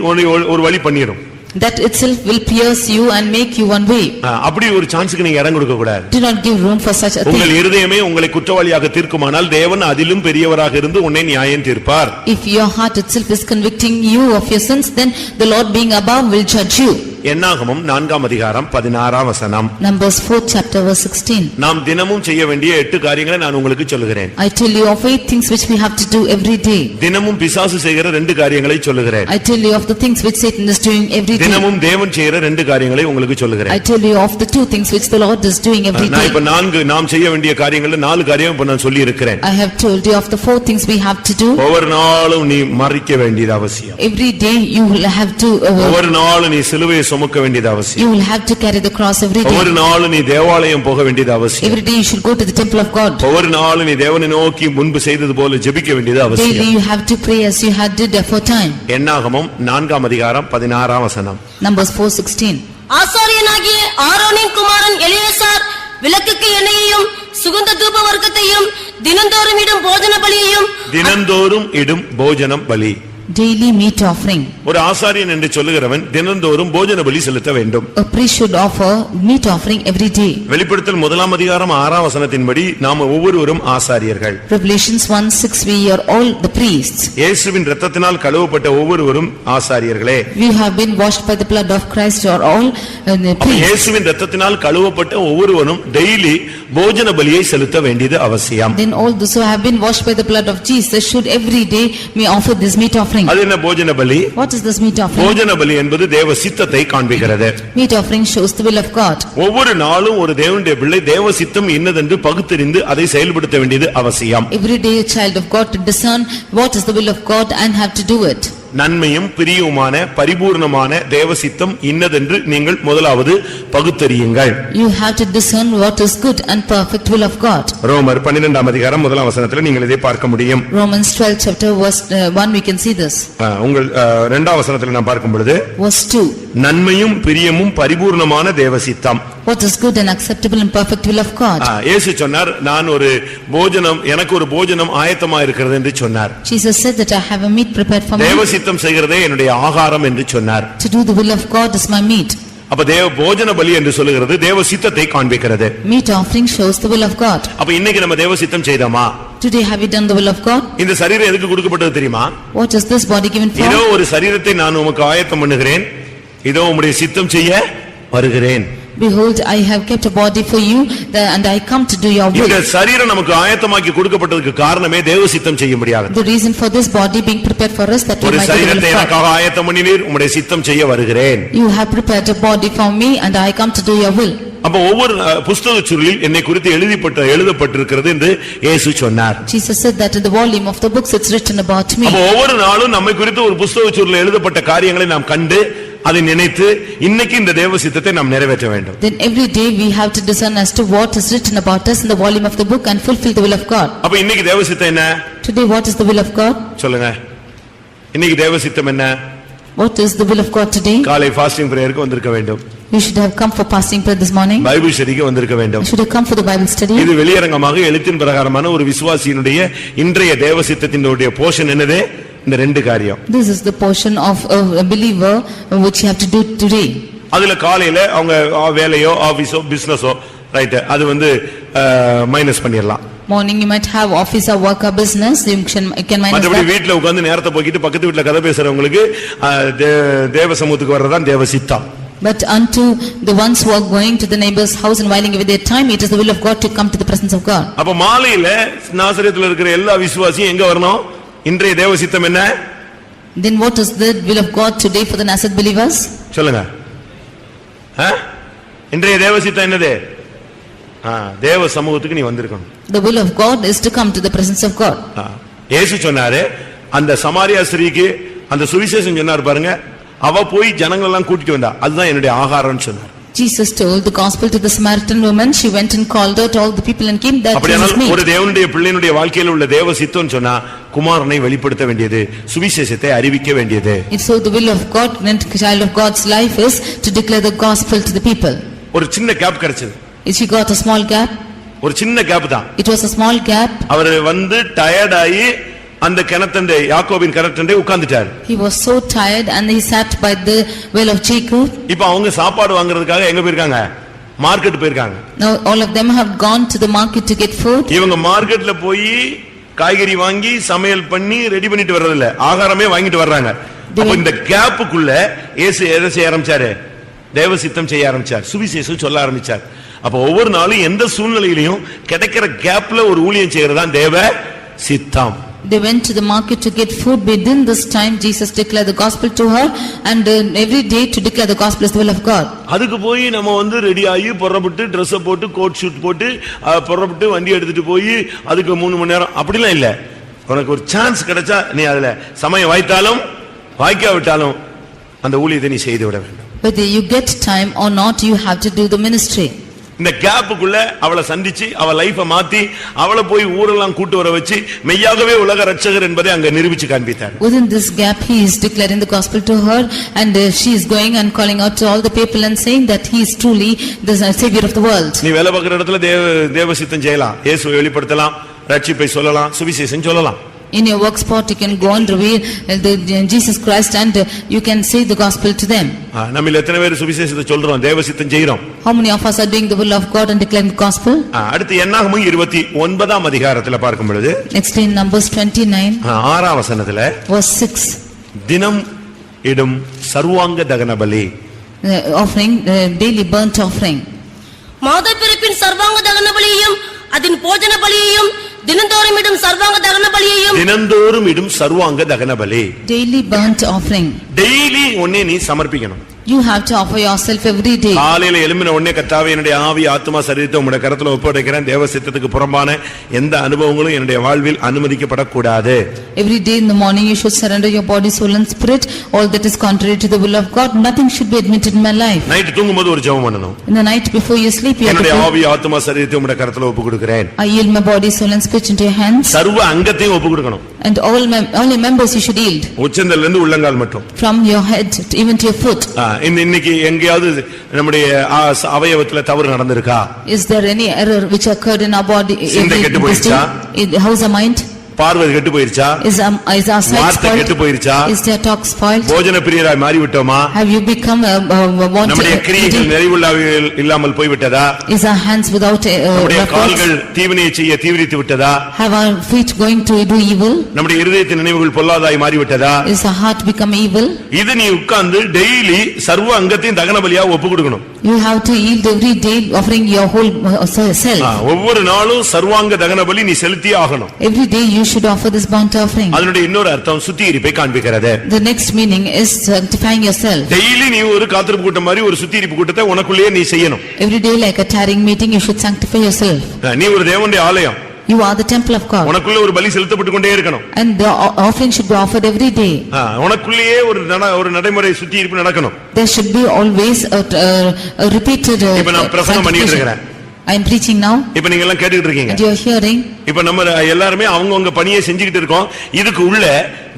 ஒரு வழி பண்ணிரும். That itself will pierce you and make you one way. அப்படி ஒரு சான்ஸ்க்கு நீங்க இடம் கொடுக்க கூடாது. Do not give room for such a thing. உங்கள் இருதயமே உங்களை குற்றவாளியாக தீர்க்குமானால் தேவன் அதிலும் பெரியவராக இருந்து உன்னை நியாயம் தீர்ப்பார். If your heart itself is convicting you of your sins, then the Lord being above will judge you. என்னாகமம் 4ஆம் அதிகாரம் 16ஆம் வசனம். Numbers 4th chapter verse 16. நாம் தினமும் செய்ய வேண்டிய 8 காரியங்களை நான் உங்களுக்கு சொல்லுகிறேன். I tell you of 8 things which we have to do every day. தினமும் பிசாசு செய்கிற 2 காரியங்களை சொல்லுகிறேன். I tell you of the things which Satan is doing every day. தினமும் தேவன் செய்கிற 2 காரியங்களை உங்களுக்கு சொல்லுகிறேன். I tell you of the 2 things which the Lord is doing every day. நான் இப்ப 4 நாம் செய்ய வேண்டிய காரியங்களை 4 காரியம் இப்ப நான் சொல்லி இருக்கிறேன். I have told you of the 4 things we have to do. ஒவ்வொரு நாளும் நீ மரிக்க வேண்டியது அவசியம். Every day you will have to ஒவ்வொரு நாளும் நீ சிலுவையை சுமக்க வேண்டியது அவசியம். You will have to carry the cross every day. ஒவ்வொரு நாளும் நீ தேவாலயம் போக வேண்டியது அவசியம். Every day you should go to the temple of God. ஒவ்வொரு நாளும் நீ தேவனை நோக்கி முன்பு செய்தது போல ஜெபிக்க வேண்டியது அவசியம். Daily you have to pray as you had did aforetime. என்னாகமம் 4ஆம் அதிகாரம் 16ஆம் வசனம். Numbers 4:16. ஆசாரியனாகிய ஆரோனின் குமாரன் எலியாசார் விளக்குக்கு எண்ணெயையும் சுகந்த தூப வர்க்கத்தையும் தினந்தோறும் இடும் போஜன பலியையும் தினந்தோறும் இடும் போஜனம் பலி. Daily meat offering. ஒரு ஆசாரியன் என்று சொல்லுகிறவன் தினந்தோறும் போஜன பலி செலுத்த வேண்டும். A priest should offer meat offering every day. வெளிப்படுத்தல் 1ஆம் அதிகாரம் 6ஆம் வசனத்தின்படி நாம் ஒவ்வொருவரும் ஆசாரியர்கள். Revelations 1:6 we are all the priests. இயேசுவின் இரத்தத்தினால் கழுவப்பட்ட ஒவ்வொருவரும் ஆசாரியர்களே. We have been washed by the blood of Christ, you are all priests. இயேசுவின் இரத்தத்தினால் கழுவப்பட்ட ஒவ்வொருவரும் டெய்லி போஜன பலியை செலுத்த வேண்டியது அவசியம். Then all those who have been washed by the blood of Jesus should every day may offer this meat offering. அது என்ன போஜன பலி? What is this meat offering? போஜன பலி என்பது தேவ சித்தத்தை காண்பிக்கிறது. Meat offering shows the will of God. ஒவ்வொரு நாளும் ஒரு தேவனுடைய பிள்ளை தேவ சித்தம் இன்னதென்று பகுத்தறிந்து அதை செயல்படுத்த வேண்டியது அவசியம். Every day a child of God to discern what is the will of God and have to do it. நன்மையும் பிரியவுமான பரிபூர்ணமான தேவ சித்தம் இன்னதென்று நீங்கள் முதலாவது பகுத்தறியுங்கள். You have to discern what is good and perfect will of God. ரோமர் 12ஆம் அதிகாரம் 1ஆம் வசனத்தில் நீங்கள் இதை பார்க்க முடியும். Romans 12 chapter verse 1 we can see this. உங்கள் 2ஆம் வசனத்தில் நாம் பார்க்கும் பொழுது verse 2. நன்மையும் பிரியமும் பரிபூர்ணமான தேவ சித்தம். What is good and acceptable and perfect will of God. இயேசு சொன்னார் நான் ஒரு போஜனம் எனக்கு ஒரு போஜனம் ஆயத்தமா இருக்கிறது என்று சொன்னார். Jesus said that I have a meat prepared for me. தேவ சித்தம் செய்கிறதே என்னுடைய ஆகாரம் என்று சொன்னார். To do the will of God is my meat. அப்ப தேவ போஜன பலி என்று சொல்லுகிறது தேவ சித்தத்தை காண்பிக்கிறது. Meat offering shows the will of God. அப்ப இன்னைக்கு நம்ம தேவ சித்தம் செய்தோமா? Today have we done the will of God? இந்த சரீரம் எதுக்கு கொடுக்கப்பட்டது தெரியுமா? What is this body given for? இதோ ஒரு சரீரத்தை நான் உமக்கு ஆயத்தம் பண்ணுகிறேன். இதோ உம்முடைய சித்தம் செய்ய வருகிறேன். Behold, I have kept a body for you and I come to do your will. இந்த சரீரம் நமக்கு ஆயத்தமாக்கி கொடுக்கப்பட்டதுக்கு காரணமே தேவ சித்தம் செய்ய முடியாது. The reason for this body being prepared for us that we ஒரு might do the will சரீரத்தை of எனக்காக God. ஆயத்தம் பண்ணினீர் உம்முடைய சித்தம் செய்ய வருகிறேன். You have prepared a body for me and I come to do your will. அப்ப ஒவ்வொரு புத்தகச் சுருளில் என்னை குறித்து எழுதப்பட்டிருக்கிறது என்று இயேசு சொன்னார். Jesus said that in the volume of the books it's written about me. அப்ப ஒவ்வொரு நாளும் நம்மை குறித்து ஒரு புத்தகச் சுருளில் எழுதப்பட்ட காரியங்களை நாம் கண்டு அதை நினைத்து இன்னைக்கு இந்த தேவ சித்தத்தை நாம் நிறைவேற்ற வேண்டும். Then every day we have to discern as to what is written about us in the volume of the book and fulfill the will of God. அப்ப இன்னைக்கு தேவ சித்தம் என்ன? Today what is the will of God? சொல்லுங்க. இன்னைக்கு தேவ சித்தம் என்ன? What is the will of God today? காலை ஃபாஸ்டிங் பிரேயருக்கு வந்திருக்க வேண்டும். You should have come for fasting prayer this morning. Bible ஸ்டடிக்கு வந்திருக்க வேண்டும். You should have come for the Bible study. இது வெளியரங்கமாக எழுத்தின் பிரகாரமான ஒரு விசுவாசியினுடைய இன்றைய தேவ சித்தத்தினுடைய போஷன் என்னது? இந்த 2 காரியம். This is the portion of a believer which you have to do today. அதுல காலையில அவங்க வேலையோ ஆபீஸோ பிசினஸோ ரைட் அது மைனஸ் பண்ணிரலாம். Morning you might have office or work or business, you can minus மற்றபடி that. வீட்ல உட்கார்ந்து நேரத்தை போக்கிட்டு பக்கத்து வீட்ல கதை பேசுறவங்களுக்கு தேவ சமூகத்துக்கு வர்றதுதான் தேவ சித்தம். But unto the ones who are going to the neighbor's house and whiling away their time, it is the will of God to come to the presence of God. அப்ப மாலையில நாசரேத்துல இருக்கிற எல்லா விசுவாசியும் எங்க வரணும்? இன்றைய தேவ சித்தம் என்ன? Then what is the will of God today for the Nazareth believers? சொல்லுங்க. இன்றைய தேவ சித்தம் என்னது? தேவ சமூகத்துக்கு நீ வந்திருக்கணும். The will of God is to come to the presence of God. இயேசு சொன்னாரு அந்த சமாரியா ஸ்திரீக்கு அந்த சுவிசேஷம் சொன்னார் பாருங்க, அவ போய் ஜனங்கள் எல்லாம் கூட்டிட்டு வந்தா, அதுதான் என்னுடைய ஆகாரம்னு சொன்னார். Jesus told the gospel to the Samaritan woman. She went and called out all the people and came that Jesus meet. ஒரு தேவனுடைய பிள்ளையினுடைய வாழ்க்கையில் உள்ள தேவ சித்தம் சொன்னா குமாரனை வெளிப்படுத்த வேண்டியது, சுவிசேஷத்தை அறிவிக்க வேண்டியது. It's so the will of God and child of God's life is to declare the gospel to the people. ஒரு சின்ன கேப் கிடைச்சது. She got a small gap. ஒரு சின்ன கேப் தான். It was a small gap. அவர் வந்து tired ஆகி அந்த கிணத்தண்டை யாக்கோபின் கிணத்தண்டை உட்கார்ந்துட்டார். He was so tired and he sat by the well of Jacob. இப்போ அவங்க சாப்பாடு வாங்குறதுக்காக எங்க போயிருக்காங்க? மார்க்கெட் போயிருக்காங்க. Now all of them have gone to the market to get food. இவங்க மார்க்கெட்ல போய் காய்கறி வாங்கி சமையல் பண்ணி ரெடி பண்ணிட்டு வர்றது இல்ல, ஆகாரமே வாங்கிட்டு வர்றாங்க. அப்ப இந்த கேப்புக்குள்ள இயேசு எதை செய்ய ஆரம்பிச்சாரு? தேவ சித்தம் செய்ய ஆரம்பிச்சார், சுவிசேஷம் சொல்ல ஆரம்பிச்சார். அப்ப ஒவ்வொரு நாளும் எந்த சூழ்நிலையிலும் கிடைக்கிற கேப்ல ஒரு ஊழியம் செய்யறதுதான் தேவ சித்தம். They went to the market to get food. Within this time Jesus declared the gospel to her, and every day to declare the gospel is the will of God. அதுக்கு போய் நம்ம வந்து ரெடி ஆகி புறப்பட்டு Dress போட்டு coat suit போட்டு புறப்பட்டு வண்டி எடுத்துட்டு போய் அதுக்கு 3 மணி நேரம் அப்படிலாம் இல்ல. உனக்கு ஒரு சான்ஸ் கிடைச்சா நீ அதுல சமயம் வாய்த்தாலும் வாய்க்காவிட்டாலும் அந்த ஊழியத்தை நீ செய்து விட வேண்டும். Whether you get time or not, you have to do the ministry. இந்த கேப்புக்குள்ள அவளை சந்திச்சு அவ லைஃப மாத்தி அவளை போய் ஊரெல்லாம் கூட்டு வர வச்சு மெய்யாகவே உலக ரட்சகர் என்பதை அங்க நிரூபிச்சு காண்பித்தார். Within this gap he is declaring the gospel to her, and she is going and calling out to all the people and saying that he is truly the savior of the world. நீ வேலை பார்க்கிற இடத்துல தேவ சித்தம் செய்யலாம், இயேசுவை வெளிப்படுத்தலாம், ரட்சிப்பை சொல்லலாம், சுவிசேஷம் சொல்லலாம். In your work spot you can go and reveal Jesus Christ, and you can say the gospel to them. நம்மில் எத்தனை பேர் சுவிசேஷத்தை சொல்றோம், தேவ சித்தம் செய்றோம்? How many of us are doing the will of God and declaring the gospel? அடுத்து என்னாகமம் 29ஆம் அதிகாரத்துல பார்க்கும் பொழுது Next in Numbers 29 6ஆம் வசனத்துல verse 6, தினம் இடும் சர்வாங்க தகன பலி, offering daily burnt offering. மாதப்பிறப்பின் சர்வாங்க தகன பலியையும் அதன் போஜன பலியையும் தினந்தோறும் இடும் சர்வாங்க தகன பலியையும் தினந்தோறும் இடும் சர்வாங்க தகன பலி, Daily burnt offering. டெய்லி ஒன்னே நீ சமர்ப்பிக்கணும். You have to offer yourself every day. காலையில எழும்பின உடனே கர்த்தாவே என்னுடைய ஆவி ஆத்துமா சரீரத்தை உம்முடைய கரத்துல ஒப்படைக்கிறேன், தேவ சித்தத்துக்கு புறம்பான எந்த அனுபவங்களும் என்னுடைய வாழ்வில் அனுமதிக்கப்படக்கூடாது. Every day in the morning you should surrender your body, soul and spirit. All that is contrary to the will of God, nothing should be admitted in my life. Night தூங்கும்போது ஒரு ஜெபம் பண்ணணும். In the night before you sleep you have என்னுடைய to pray, ஆவி ஆத்துமா சரீரத்தை உம்முடைய கரத்துல ஒப்புக்கொடுக்கிறேன். I yield my body, soul and spirit into your hands. சர்வ அங்கத்தையும் ஒப்புக்கொடுக்கணும். And all your members you should yield. உச்சந்தல்ல இருந்து உள்ளங்கால் மட்டும். From your head even to your foot. இன்னைக்கு எங்கேயாவது நம்முடைய அவயவத்துல தவறு நடந்திருக்கா? Is there any error which occurred in our body? சிந்தை கெட்டு போயிடுச்சா? How's the mind? பார்வை கெட்டு போயிருச்சா? Is our sight வார்த்தை கெட்டு spoiled? போயிருச்சா? Is their talk spoiled? போஜன பிரியராய் மாறி விட்டோமா? Have you become நம்முடைய கிரியைகள் நிறைவுள்ளவைகள் இல்லாமல் போய்விட்டதா? Is our hands without நம்முடைய records? கால்கள் தீவினையை செய்ய தீவிரித்து விட்டதா? Have our feet going to do evil? நம்முடைய இருதயத்தின் நினைவுகள் பொல்லாதாய் மாறி விட்டதா? Is our heart become evil? இது நீ உட்கார்ந்து டெய்லி சர்வ அங்கத்தையும் தகன பலியா ஒப்பு கொடுக்கணும். You have to yield every day, offering your whole self. ஒவ்வொரு நாளும் சர்வாங்க தகன பலி நீ செலுத்தியே ஆகணும். Every day you should offer this burnt offering. அதனுடைய இன்னொரு அர்த்தம் சுத்திகரிப்பை காண்பிக்கிறது. The next meaning is sanctifying yourself. Daily நீ ஒரு காத்திருப்பு கூட்டம் மாதிரி ஒரு சுத்திகரிப்பு கூட்டத்தை உனக்குள்ளேயே நீ செய்யணும். Every day like a tarrying meeting you should sanctify yourself. நீ ஒரு தேவனுடைய ஆலயம். You are the temple of God. உனக்குள்ள ஒரு பலி செலுத்தப்பட்டு கொண்டே இருக்கணும். And the offering should be offered every day. உனக்குள்ளேயே ஒரு நடைமுறை சுத்திகரிப்பு நடக்கணும். There should be always a repeated இப்ப நான் பிரசங்கம் பண்ணிட்டு இருக்கேன். I am preaching now. இப்ப நீங்க எல்லாம் கேட்டுட்டு இருக்கீங்க. And you are hearing. இப்ப நம்ம எல்லாரும் அவங்கவங்க பணியை செஞ்சுக்கிட்டு இருக்கோம். இதுக்கு உள்ள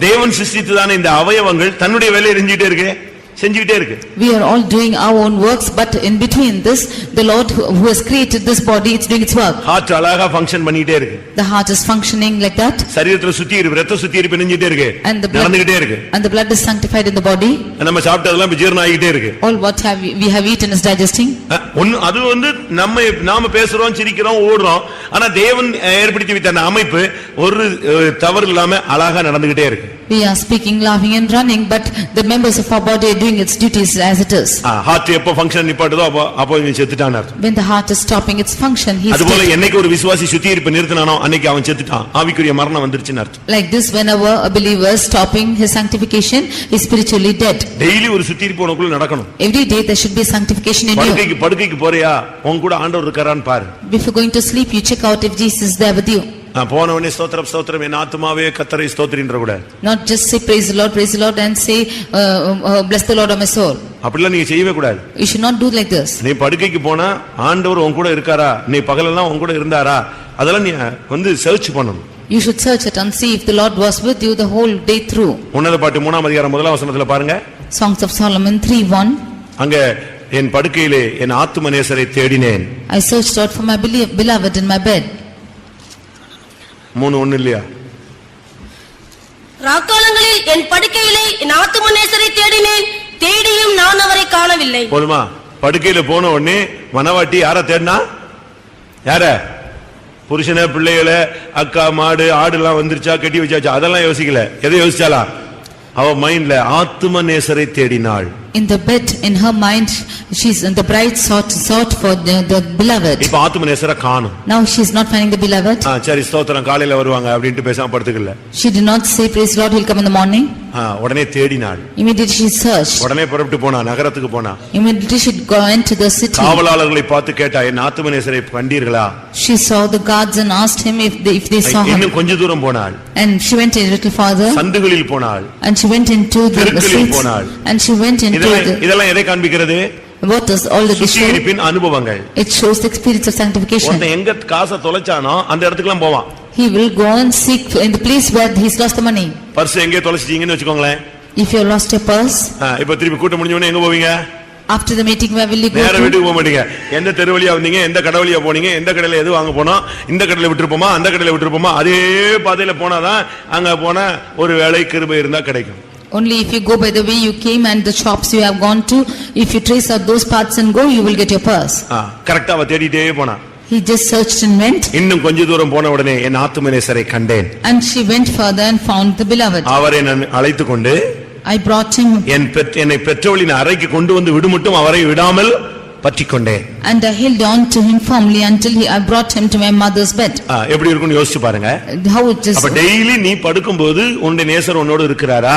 தேவன் சிருஷ்டித்ததான இந்த அவயவங்கள் தன்னுடைய வேலையை செஞ்சுட்டே இருக்கு. செஞ்சுக்கிட்டே இருக்கு. We are all doing our own works, but in between this, the Lord who has created this body, it's doing its work. Heart அழகா ஃபங்க்ஷன் பண்ணிட்டே இருக்கு. The heart is functioning like that. சரீரத்துல சுத்திகரிப்பு ரத்த சுத்திகரிப்பு நிஞ்சிட்டே இருக்கு. நடந்துகிட்டே இருக்கு. And the blood is sanctified in the body. நம்ம சாப்பிட்டதெல்லாம் ஜீரணம் ஆகிட்டே இருக்கு. All what we have eaten is digesting. அது நாம பேசுறோம் சிரிக்கிறோம் ஓடுறோம். ஆனா தேவன் ஏற்படுத்தி வைத்த அந்த அமைப்பு ஒரு தவறு இல்லாம அழகா நடந்துகிட்டே இருக்கு. We are speaking, laughing and running, but the members of our body are doing its duties as it is. Heart எப்ப ஃபங்க்ஷன் நிப்பாட்டுதோ அப்போ இவன் செத்துட்டான் அர்த்தம். When the heart is stopping its function, he is dead. அதுபோல என்னைக்கு ஒரு விசுவாசி சுத்திகரிப்பு நிறுத்தினானோ அன்னைக்கு அவன் செத்துட்டான். ஆவிக்குரிய மரணம் வந்துருச்சுன்னு அர்த்தம். Like this, whenever a believer is stopping his sanctification, he is spiritually dead. Daily ஒரு சுத்திகரிப்பு உனக்குள்ள நடக்கணும். Every day there should be sanctification in you. படுக்கைக்கு போறியா உன் கூட ஆண்டவர் இருக்காரான்னு பாரு. Before going to sleep, you check out if Jesus is there with you. போனவனே ஸ்தோத்திரம் ஸ்தோத்திரம் என் ஆத்துமாவே கர்த்தரை ஸ்தோத்திரின்ற கூட. Not just say praise the Lord and say bless the Lord of my soul. அப்படிலாம் நீங்க செய்யவே கூடாது. You should not do like this. நீ படுக்கைக்கு போனா ஆண்டவர் உன் கூட இருக்காரா, நீ பகலெல்லாம் உன் கூட இருந்தாரா, அதெல்லாம் நீ வந்து சர்ச் பண்ணணும். You should search it and see if the Lord was with you the whole day through. உன்னத பாட்டு 3ஆம் அதிகாரம் 1ஆம் வசனத்துல பாருங்க. Songs of Solomon 3:1. அங்க என் படுக்கையிலே என் ஆத்தும நேசரை தேடினேன். I searched out for my beloved in my bed. 3:1 இல்லையா? ராக்காலங்களில் என் படுக்கையிலே என் ஆத்தும நேசரை தேடினேன், தேடியும் நான் அவரை காணவில்லை. போதுமா? படுக்கையில போன உடனே மனவாட்டி யார தேடினா? யார? புருஷனை பிள்ளைகளை அக்கா மாடு ஆடு எல்லாம் வந்துருச்சா கட்டி வச்சாச்சா அதெல்லாம் யோசிக்கல. எதை யோசிச்சாலா? அவ மைண்ட்ல ஆத்தும நேசரை தேடினாள். In the bed, in her mind, the bride sought for the beloved. இப்ப ஆத்தும நேசரை காணோம். Now she is not finding the beloved. சரி ஸ்தோத்திரம் காலையில வருவாங்க அப்படினு பேசாம படுத்துக்கல. She did not say praise Lord, he'll come in the morning. உடனே தேடினாள். Immediately she searched. உடனே புறப்பட்டு போனா, நகரத்துக்கு போனா. Immediately she went to the city. காவலாளர்களை பார்த்து கேட்டா என் ஆத்தும நேசரை கண்டீர்களா? She saw the guards and asked him if they saw him. இன்னும் கொஞ்ச தூரம் போனாள். And she went a little farther. சந்துகளில் போனாள். And she went into the streets. And she went into இதெல்லாம் எதை காண்பிக்கிறது? What is all the சுத்திகரிப்பின் அனுபவங்கள். It shows the experience of sanctification. ஒருத்தன் எங்க காசை தொலைச்சானோ அந்த இடத்துக்குலாம் போவான். He will go and seek in the place where he's lost the money. Purse எங்க தொலைச்சிட்டீங்கன்னு வெச்சுக்கோங்களேன். If you lost your purse, இப்போ திருப்பி கூட்டம் முடிஞ்ச உடனே எங்க போவீங்க? After the meeting where will you go? நேரா வீட்டுக்கு போக மாட்டீங்க. எந்த தெரு வழியா வந்தீங்க, எந்த கடை வழியா போனீங்க, எந்த கடையில எது வாங்க போனோம், இந்த கடையில விட்டுருப்போமா அந்த கடையில விட்டுருப்போமா, அதே பாதையில போனாதான் அங்க போனா ஒரு வேளை கிருபை இருந்தா கிடைக்கும். Only if you go by the way you came and the shops you have gone to, if you trace out those paths and go, you will get your purse. கரெக்ட்டா அவ தேடிட்டே போனா. He just searched and went. இன்னும் கொஞ்ச தூரம் போன உடனே என் ஆத்தும நேசரை கண்டேன். And she went further and found the beloved. அவரை நான் அழைத்துக் கொண்டு I brought him. என்னை பெற்றோளின் அறைக்கு கொண்டு வந்து விடுமட்டும் அவரை விடாமல் பற்றிக்கொண்டேன். And I held on to him firmly until I brought him to my mother's bed. எப்படி இருக்குன்னு யோசிச்சு பாருங்க. How it is. அப்ப டெய்லி நீ படுக்கும்போது உன்னுடைய நேசர் உன்னோடு இருக்கிறாரா?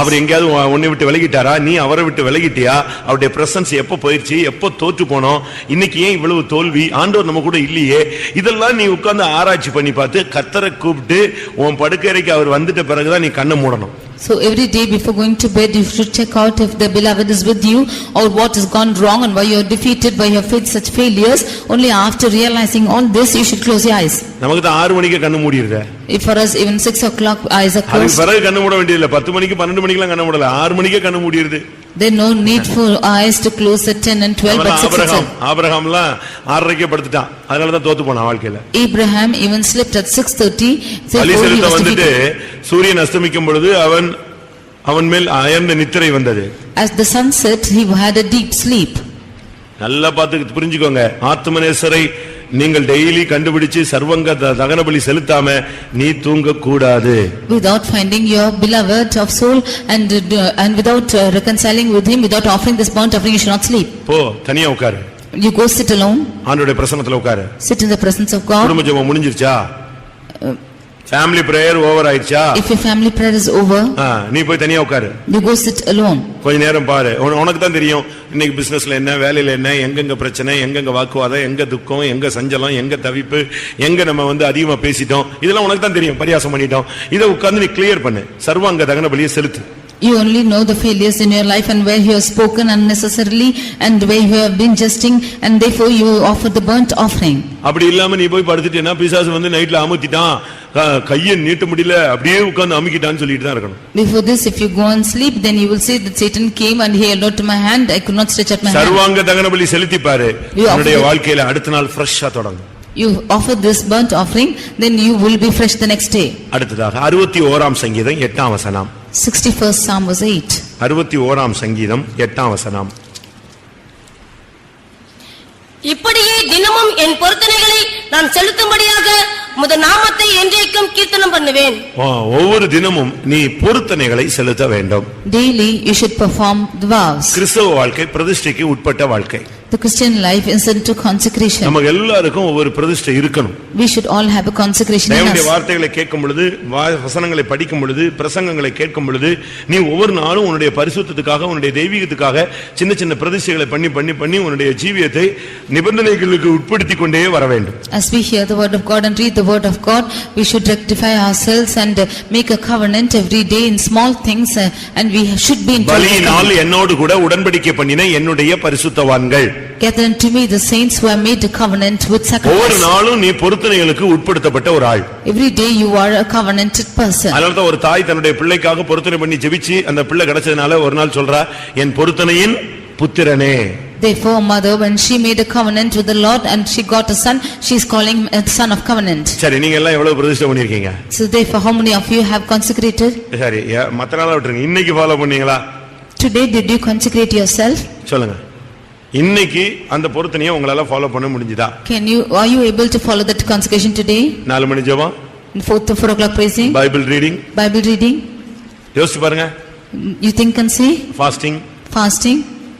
அவர் எங்கயாவது உன்னை விட்டு விலகிட்டாரா? நீ அவரை விட்டு விலகிட்டியா? அவருடைய பிரசன்ஸ் எப்ப போயிடுச்சு? எப்ப தோற்று போனோம்? இன்னைக்கு ஏன் இவ்வளவு தோல்வி? ஆண்டவர் நம்ம கூட இல்லையே. இதெல்லாம் நீ உட்கார்ந்து ஆராய்ச்சி பண்ணி பார்த்து கர்த்தரை கூப்பிட்டு உன் படுக்கைக்கு அவர் வந்துட்ட பிறகுதான் நீ கண்ணை மூடணும். So every day before going to bed, you should check out if the beloved is with you or what has gone wrong and why you are defeated by your faith such failures. Only after realizing all this, you should close your eyes. நமக்கு தான் 6 மணிக்கு கண்ணு மூடிடுது. If for us even 6 o'clock eyes are closed. அது பிறகு கண்ணு மூட வேண்டியதில்லை. 10 மணிக்கு 12 மணிக்கெல்லாம் கண்ணு மூடல. 6 மணிக்கே கண்ணு மூடிடுது. There no need for eyes to close at 10 and 12 but 6 o'clock. ஆபிரகாம்லாம் 6:30க்கே படுத்துட்டான். அதனால தான் தோத்து போனான் வாழ்க்கையில. Abraham even slept at 6:30. அலிசெலுத்த வந்துட்டு சூரியன் அஸ்தமிக்கும் பொழுது அவன் மேல் அயர்ந்த நித்திரை வந்தது. As the sun set, he had a deep sleep. நல்லா பார்த்து புரிஞ்சுக்கோங்க. ஆத்துமநேசரை நீங்கள் டெய்லி கண்டுபிடிச்சு சர்வங்க தகனபலி செலுத்தாம நீ தூங்க கூடாது. Without finding your beloved of soul and without reconciling with him, without offering this burnt offering, you should not sleep. போ தனியா உட்காரு. You go sit alone. ஆண்டவருடைய பிரசன்னத்துல உட்காரு. Sit in the presence of God. குடும்ப ஜெபம் முடிஞ்சிருச்சா? Family prayer over ஆயிடுச்சா? If your family prayer is over, நீ போய் தனியா உட்காரு. You go sit alone. கொஞ்ச நேரம் பாரு. உனக்கு தான் தெரியும் இன்னைக்கு பிசினஸ்ல என்ன, வேலையில என்ன, எங்கெங்க பிரச்சனை, எங்கெங்க வாக்குவாதம், எங்க துக்கம், எங்க சஞ்சலம், எங்க தவிப்பு, எங்க நம்ம அதிகமா பேசிட்டோம், இதெல்லாம் உனக்கு தான் தெரியும். பரியாசம் பண்ணிட்டோம். இதை உட்கார்ந்து நீ கிளியர் பண்ணு. சர்வாங்க தகன பலியை செலுத்து. You only know the failures in your life and where you have spoken unnecessarily and where you have been jesting, and therefore you offer the burnt offering. அப்படி இல்லாம நீ போய் படுத்துட்டேன்னா பிசாசு வந்து நைட்ல அமுத்திட்டான், கையை நீட்ட முடியல, அப்படியே உட்கார்ந்து அமுக்கிட்டான்னு சொல்லிட்டு தான் இருக்கணும். Before this, if you go and sleep, then you will say that Satan came and he held out my hand, I could not stretch out my hand. சர்வாங்க தகன பலி செலுத்தி பாரு, உன்னுடைய வாழ்க்கையில அடுத்த நாள் ஃப்ரெஷ்ஷா தொடங்கும். You offer this burnt offering, then you will be fresh the next day. அடுத்ததாக 61ஆம் சங்கீதம் 8ஆம் வசனம். 61st Psalm was 8. 61ஆம் சங்கீதம் 8ஆம் வசனம். இப்படியே தினமும் என் பொருத்தனைகளை நான் செலுத்தும்படியாக உமது நாமத்தை என்றைக்கும் கீர்த்தனம் பண்ணுவேன். ஒவ்வொரு தினமும் நீ பொருத்தனைகளை செலுத்த வேண்டும். Daily you should perform the vows. கிறிஸ்தவ வாழ்க்கை பிரதிஷ்டைக்கு உட்பட்ட வாழ்க்கை. The Christian life is into consecration. நமக்கு எல்லாருக்கும் ஒவ்வொரு பிரதிஷ்டை இருக்கணும். We should all have a consecration in us. தேவனுடைய வார்த்தைகளை கேட்கும் பொழுது, வசனங்களை படிக்கும் பொழுது, பிரசங்கங்களை கேட்கும் பொழுது, நீ ஒவ்வொரு நாளும் உன்னுடைய பரிசுத்தத்துக்காக, உன்னுடைய தெய்வீகத்துக்காக சின்ன சின்ன பிரதிஷ்டைகளை பண்ணி பண்ணி பண்ணி உன்னுடைய ஜீவியத்தை நிபந்தனைகளுக்கு உட்படுத்திக் கொண்டே வர வேண்டும். As we hear the word of God and read the word of God, we should rectify ourselves and make a covenant every day in small things, and we should be in பலியினால் என்னோடு கூட உடன்படிக்கை பண்ணின என்னுடைய பரிசுத்தவான்கள். Gather unto me the saints who have made a covenant with sacrifice. ஒவ்வொரு நாளும் நீ பொருத்தனைகளுக்கு உட்படுத்தப்பட்ட ஒரு ஆள். Every day you are a covenanted person. அதனால தான் ஒரு தாய் தன்னுடைய பிள்ளைக்காக பொருத்தனை பண்ணி ஜெபிச்சு அந்த பிள்ளை கிடைச்சதுனால ஒரு நாள் சொல்றா, என் பொருத்தனையின் புத்திரனே. Therefore mother, when she made a covenant with the Lord and she got a son, she is calling him a son of covenant. சரி, நீங்க எல்லாம் எவ்வளவு பிரதிஷ்டை பண்ணிருக்கீங்க? So therefore how many of you have consecrated? சரி, மத்த நாளா விட்டுருங்க. இன்னைக்கு ஃபாலோ பண்ணீங்களா? Today did you consecrate yourself? சொல்லுங்க. இன்னைக்கு அந்த பொருத்தனையை உங்களால ஃபாலோ பண்ண முடிஞ்சதா? Are you able to follow that consecration today? 4 மணி ஜெபம், 4 o'clock praising, பைபிள் ரீடிங், யோசிச்சு பாருங்க. You think and see? fasting.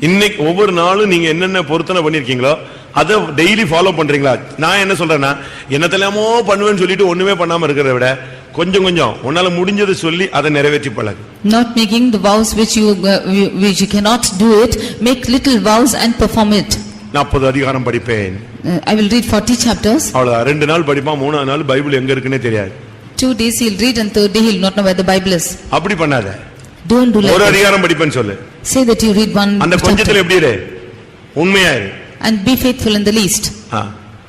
இன்னைக்கு ஒவ்வொரு நாளும் நீங்க என்னென்ன பொருத்தனை பண்ணிருக்கீங்களோ அதை டெய்லி ஃபாலோ பண்றீங்களா? நான் என்ன சொல்றேன்னா, என்னத்தெல்லாமோ பண்ணுவேன்னு சொல்லிட்டு ஒண்ணுமே பண்ணாம இருக்கிறத விட கொஞ்சம் கொஞ்சம் உன்னால முடிஞ்சதை சொல்லி அதை நிறைவேற்றி பழகு. Not making the vows which you cannot do it, make little vows and perform it. 40 அதிகாரம் படிப்பேன். I will read 40 chapters. அவ்வளவுதான். 2 நாள் படிப்பான், 3ஆவது நாள் பைபிள் எங்க இருக்குன்னே தெரியாது. 2 days he'll read and 3rd day he'll not know where the Bible is. அப்படி பண்ணாத. Don't do like ஒரு that. அதிகாரம் படிப்பேன்னு சொல்லு. Say that you read one அந்த கொஞ்சத்துல எப்படி இரு, உண்மையா இரு. And be faithful in the least.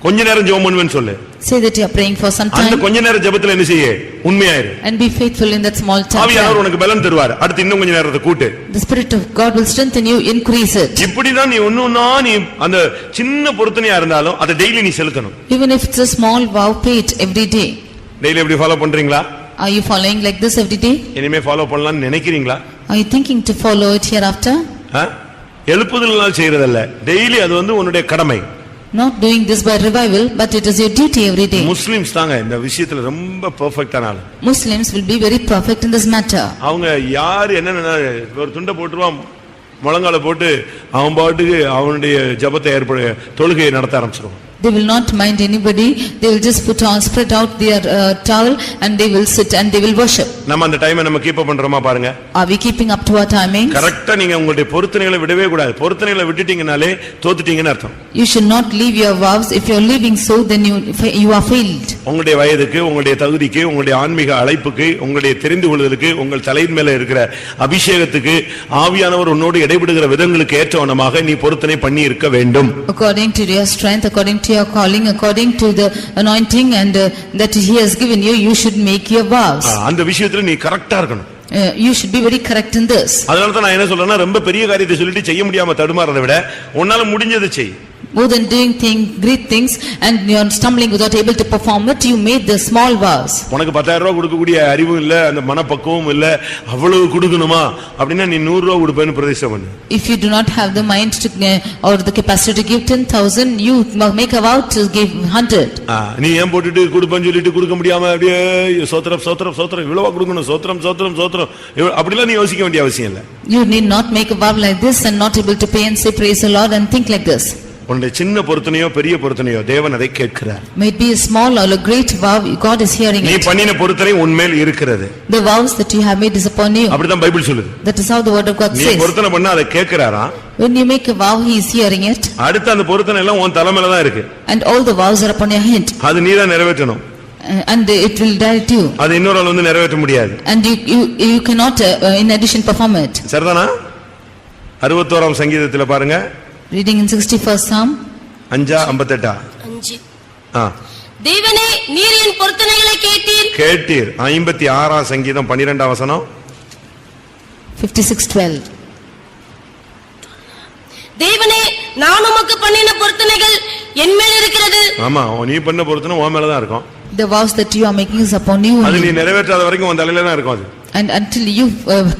கொஞ்ச நேரம் ஜெபம் பண்ணுவேன்னு சொல்லு. Say that you are praying for some time. அந்த கொஞ்ச நேரம் ஜெபத்துல என்ன செய்ய, உண்மையா இரு. And be faithful in that small time. ஆவியானவர் உனக்கு பலன் தருவார். அடுத்து இன்னும் கொஞ்ச நேரத்தை கூட்டு. The Spirit of God will strengthen you, increase it. இப்படிதான் நீ ஒண்ணுன்னா நீ அந்த சின்ன பொருத்தனையா இருந்தாலும் அதை டெய்லி நீ செலுத்தணும். Even if it's a small vow, pay it every day. Daily எப்படி ஃபாலோ பண்றீங்களா? Are you following like this every day? இனிமே ஃபாலோ பண்ணலாம்னு நினைக்கிறீங்களா? Are you thinking to follow it hereafter? எழுப்புதல்னால செய்யறதல்ல, டெய்லி அது வந்து உன்னுடைய கடமை. Not doing this by revival, but it is your duty every day. Muslims தாங்க இந்த விஷயத்துல ரொம்ப பெர்ஃபெக்ட்டான ஆளு. Muslims will be very perfect in this matter. அவங்க யார் என்ன ஒரு துண்டை போட்டுருவான், முழங்கால போட்டு அவன் பாட்டுக்கு அவனுடைய ஜெபத்தை தொழுகையை நடத்த ஆரம்பிச்சிருவான். They will not mind anybody. They will just spread out their towel and they will sit and they will worship. நம்ம அந்த டைமை நம்ம கீப் அப் பண்றோமா பாருங்க. Are we keeping up to our timings? கரெக்ட்டா நீங்க உங்களுடைய பொருத்தனைகளை விடவே கூடாது. பொருத்தனைகளை விட்டுட்டீங்கனாலே தோத்துட்டீங்கன்னு அர்த்தம். You should not leave your vows. If you are leaving so, then you are failed. உங்களுடைய வயதுக்கு, உங்களுடைய தகுதிக்கு, உங்களுடைய ஆன்மீக அழைப்புக்கு, உங்களுடைய தெரிந்து கொள்வதற்கு, உங்கள் தலையின் மேல இருக்கிற அபிஷேகத்துக்கு, ஆவியானவர் உன்னோடு இடைபடுகிற விதங்களுக்கு ஏற்றவனமாக நீ பொருத்தனை பண்ணி இருக்க வேண்டும். According to your strength, according to your calling, according to the anointing and that he has given you, you should make your vows. அந்த விஷயத்துல நீ கரெக்ட்டா இருக்கணும். You should be very correct in this. அதனால தான் நான் என்ன சொல்றேன்னா, ரொம்ப பெரிய காரியத்தை சொல்லிட்டு செய்ய முடியாம தடுமாறதை விட உன்னால முடிஞ்சதை செய். More than doing great things and you are stumbling without able to perform it, you made the small vows. உனக்கு 10,000 ரூபாய் கொடுக்கக்கூடிய அறிவும் இல்ல, அந்த மனப்பக்குவம் இல்ல, அவ்வளவு கொடுக்கணுமா அப்படின்னா நீ 100 ரூபாய் கொடுப்பேன்னு பிரதிஷ்டை பண்ணு. If you do not have the mind to or the capacity to give 10,000, you make a vow to give 100. நீ ஏன் போட்டுட்டு கொடுப்பேன்னு சொல்லிட்டு கொடுக்க முடியாம அப்படியே சோத்திரம் சோத்திரம் சோத்திரம் இவ்வளவா கொடுக்கணும், சோத்திரம் சோத்திரம் சோத்திரம் அப்படிலாம் நீ யோசிக்க வேண்டிய அவசியம் இல்ல. You need not make a vow like this and not able to pay and say praise the Lord and think like this. உன்னுடைய சின்ன பொருத்தனையோ பெரிய பொருத்தனையோ தேவன் அதை கேட்கிறார். May it be a small or a great vow, God is hearing it. நீ பண்ணின பொருத்தனை உன்மேல் இருக்கிறது. The vows that you have made is upon you. அப்படிதான் பைபிள் சொல்லுது. That is how the word of God says. நீ பொருத்தனை பண்ணா அதை கேட்கிறாரா? When you make a vow, he is hearing it. அடுத்து அந்த பொருத்தனை எல்லாம் உன் தலைமையில தான் இருக்கு. And all the vows are upon your head. அது நீ தான் நிறைவேற்றணும். and it will direct you. அது இன்னொரு ஆள் வந்து நிறைவேற்ற முடியாது. And you cannot in addition perform it. சரிதானா? 61ஆம் சங்கீதத்துல பாருங்க. Reading in 61st Psalm. 5:58. 5. தேவனே நீர் என் பொருத்தனைகளை கேட்டீர். 56ஆம் சங்கீதம் 12ஆம் வசனம். 56:12. தேவனே நான் உமக்கு பண்ணின பொருத்தனைகள் என் மேல் இருக்கிறது. ஆமா, நீ பண்ண பொருத்தனை உன் மேல தான் இருக்கும். The vows that you are making is upon you. அது நீ நிறைவேற்றாத வரைக்கும் உன் தலையில தான் இருக்கும் அது. And until you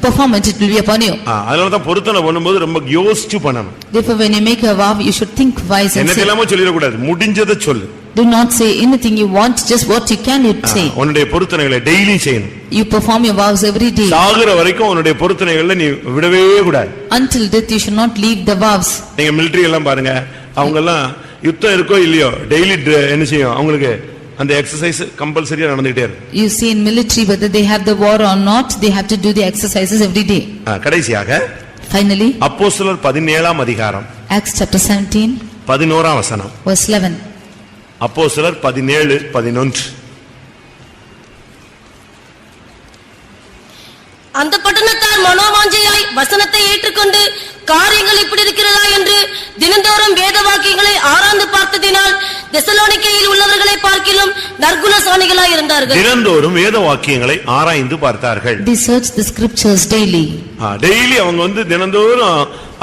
perform it, it will be upon you. அதனால தான் பொருத்தனை பண்ணும்போது ரொம்ப யோசிச்சு பண்ணணும். Therefore when you make a vow, you should think wise and say. என்னதெல்லாமோ சொல்லிர கூடாது, முடிஞ்சதை சொல்லு. Do not say anything you want, just what you can you say. உன்னுடைய பொருத்தனைகளை டெய்லி செய்யணும். You perform your vows every day. சாகுற வரைக்கும் உன்னுடைய பொருத்தனைகளை நீ விடவே கூடாது. Until death you should not leave the vows. நீங்க மிலிட்டரி எல்லாம் பாருங்க, அவங்க எல்லாம் யுத்தம் இருக்கோ இல்லையோ டெய்லி என்ன செய்யும், அவங்களுக்கு அந்த எக்சர்சைஸ் கம்பல்சரியா நடந்துட்டே இருக்கு. You see in military whether they have the war or not, they have to do the exercises every day. கடைசியாக Finally அப்போஸ்தலர் 17ஆம் அதிகாரம் Acts chapter 17 11ஆம் வசனம். verse 11. அப்போஸ்தலர் 17:11. அந்த பட்டணத்தார் மனோவாஞ்சையாய் வசனத்தை ஏற்றுக்கொண்டு காரியங்கள் இப்படி இருக்கிறதா என்று தினந்தோறும் வேத வாக்கியங்களை ஆராய்ந்து பார்த்ததினால் தெசலோனிக்கேயில் உள்ளவர்களை பார்க்கிலும் நற்குணசாலிகளாய் இருந்தார்கள். தினந்தோறும் வேத வாக்கியங்களை ஆராய்ந்து பார்த்தார்கள். They searched the scriptures daily. Daily அவங்க வந்து தினந்தோறும்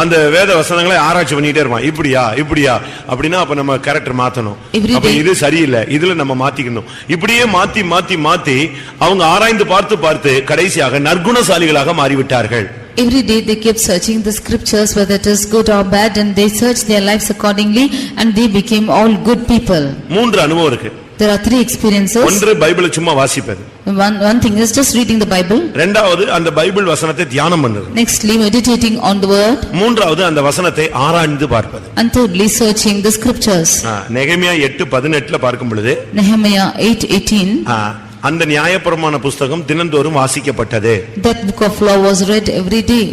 அந்த வேத வசனங்களை ஆராய்ச்சி பண்ணிட்டே இருப்பான். இப்படியா அப்படின்னா அப்ப நம்ம கேரக்டர் மாத்தணும், அப்ப இது சரியில்லை, இதுல நம்ம மாத்திக்கணும். இப்படியே மாத்தி மாத்தி மாத்தி அவங்க ஆராய்ந்து பார்த்து கடைசியாக நற்குணசாலிகளாக மாறிவிட்டார்கள். Every day they kept searching the scriptures whether it is good or bad, and they searched their lives accordingly, and they became all good people. 3 அனுபவம் இருக்கு. There are 3 experiences. ஒன்று பைபிளை சும்மா வாசிப்பது. One thing is just reading the Bible. இரண்டாவது அந்த Bible வசனத்தை தியானம் பண்ணுது. Nextly meditating on the word. மூன்றாவது அந்த வசனத்தை ஆராய்ந்து பார்ப்பது. And thirdly searching the scriptures. நெகேமியா 8:18 பார்க்கும் பொழுது Nehemiah 8:18 அந்த நியாயப்பிரமாண புத்தகம் தினந்தோறும் வாசிக்கப்பட்டது. That book of law was read every day.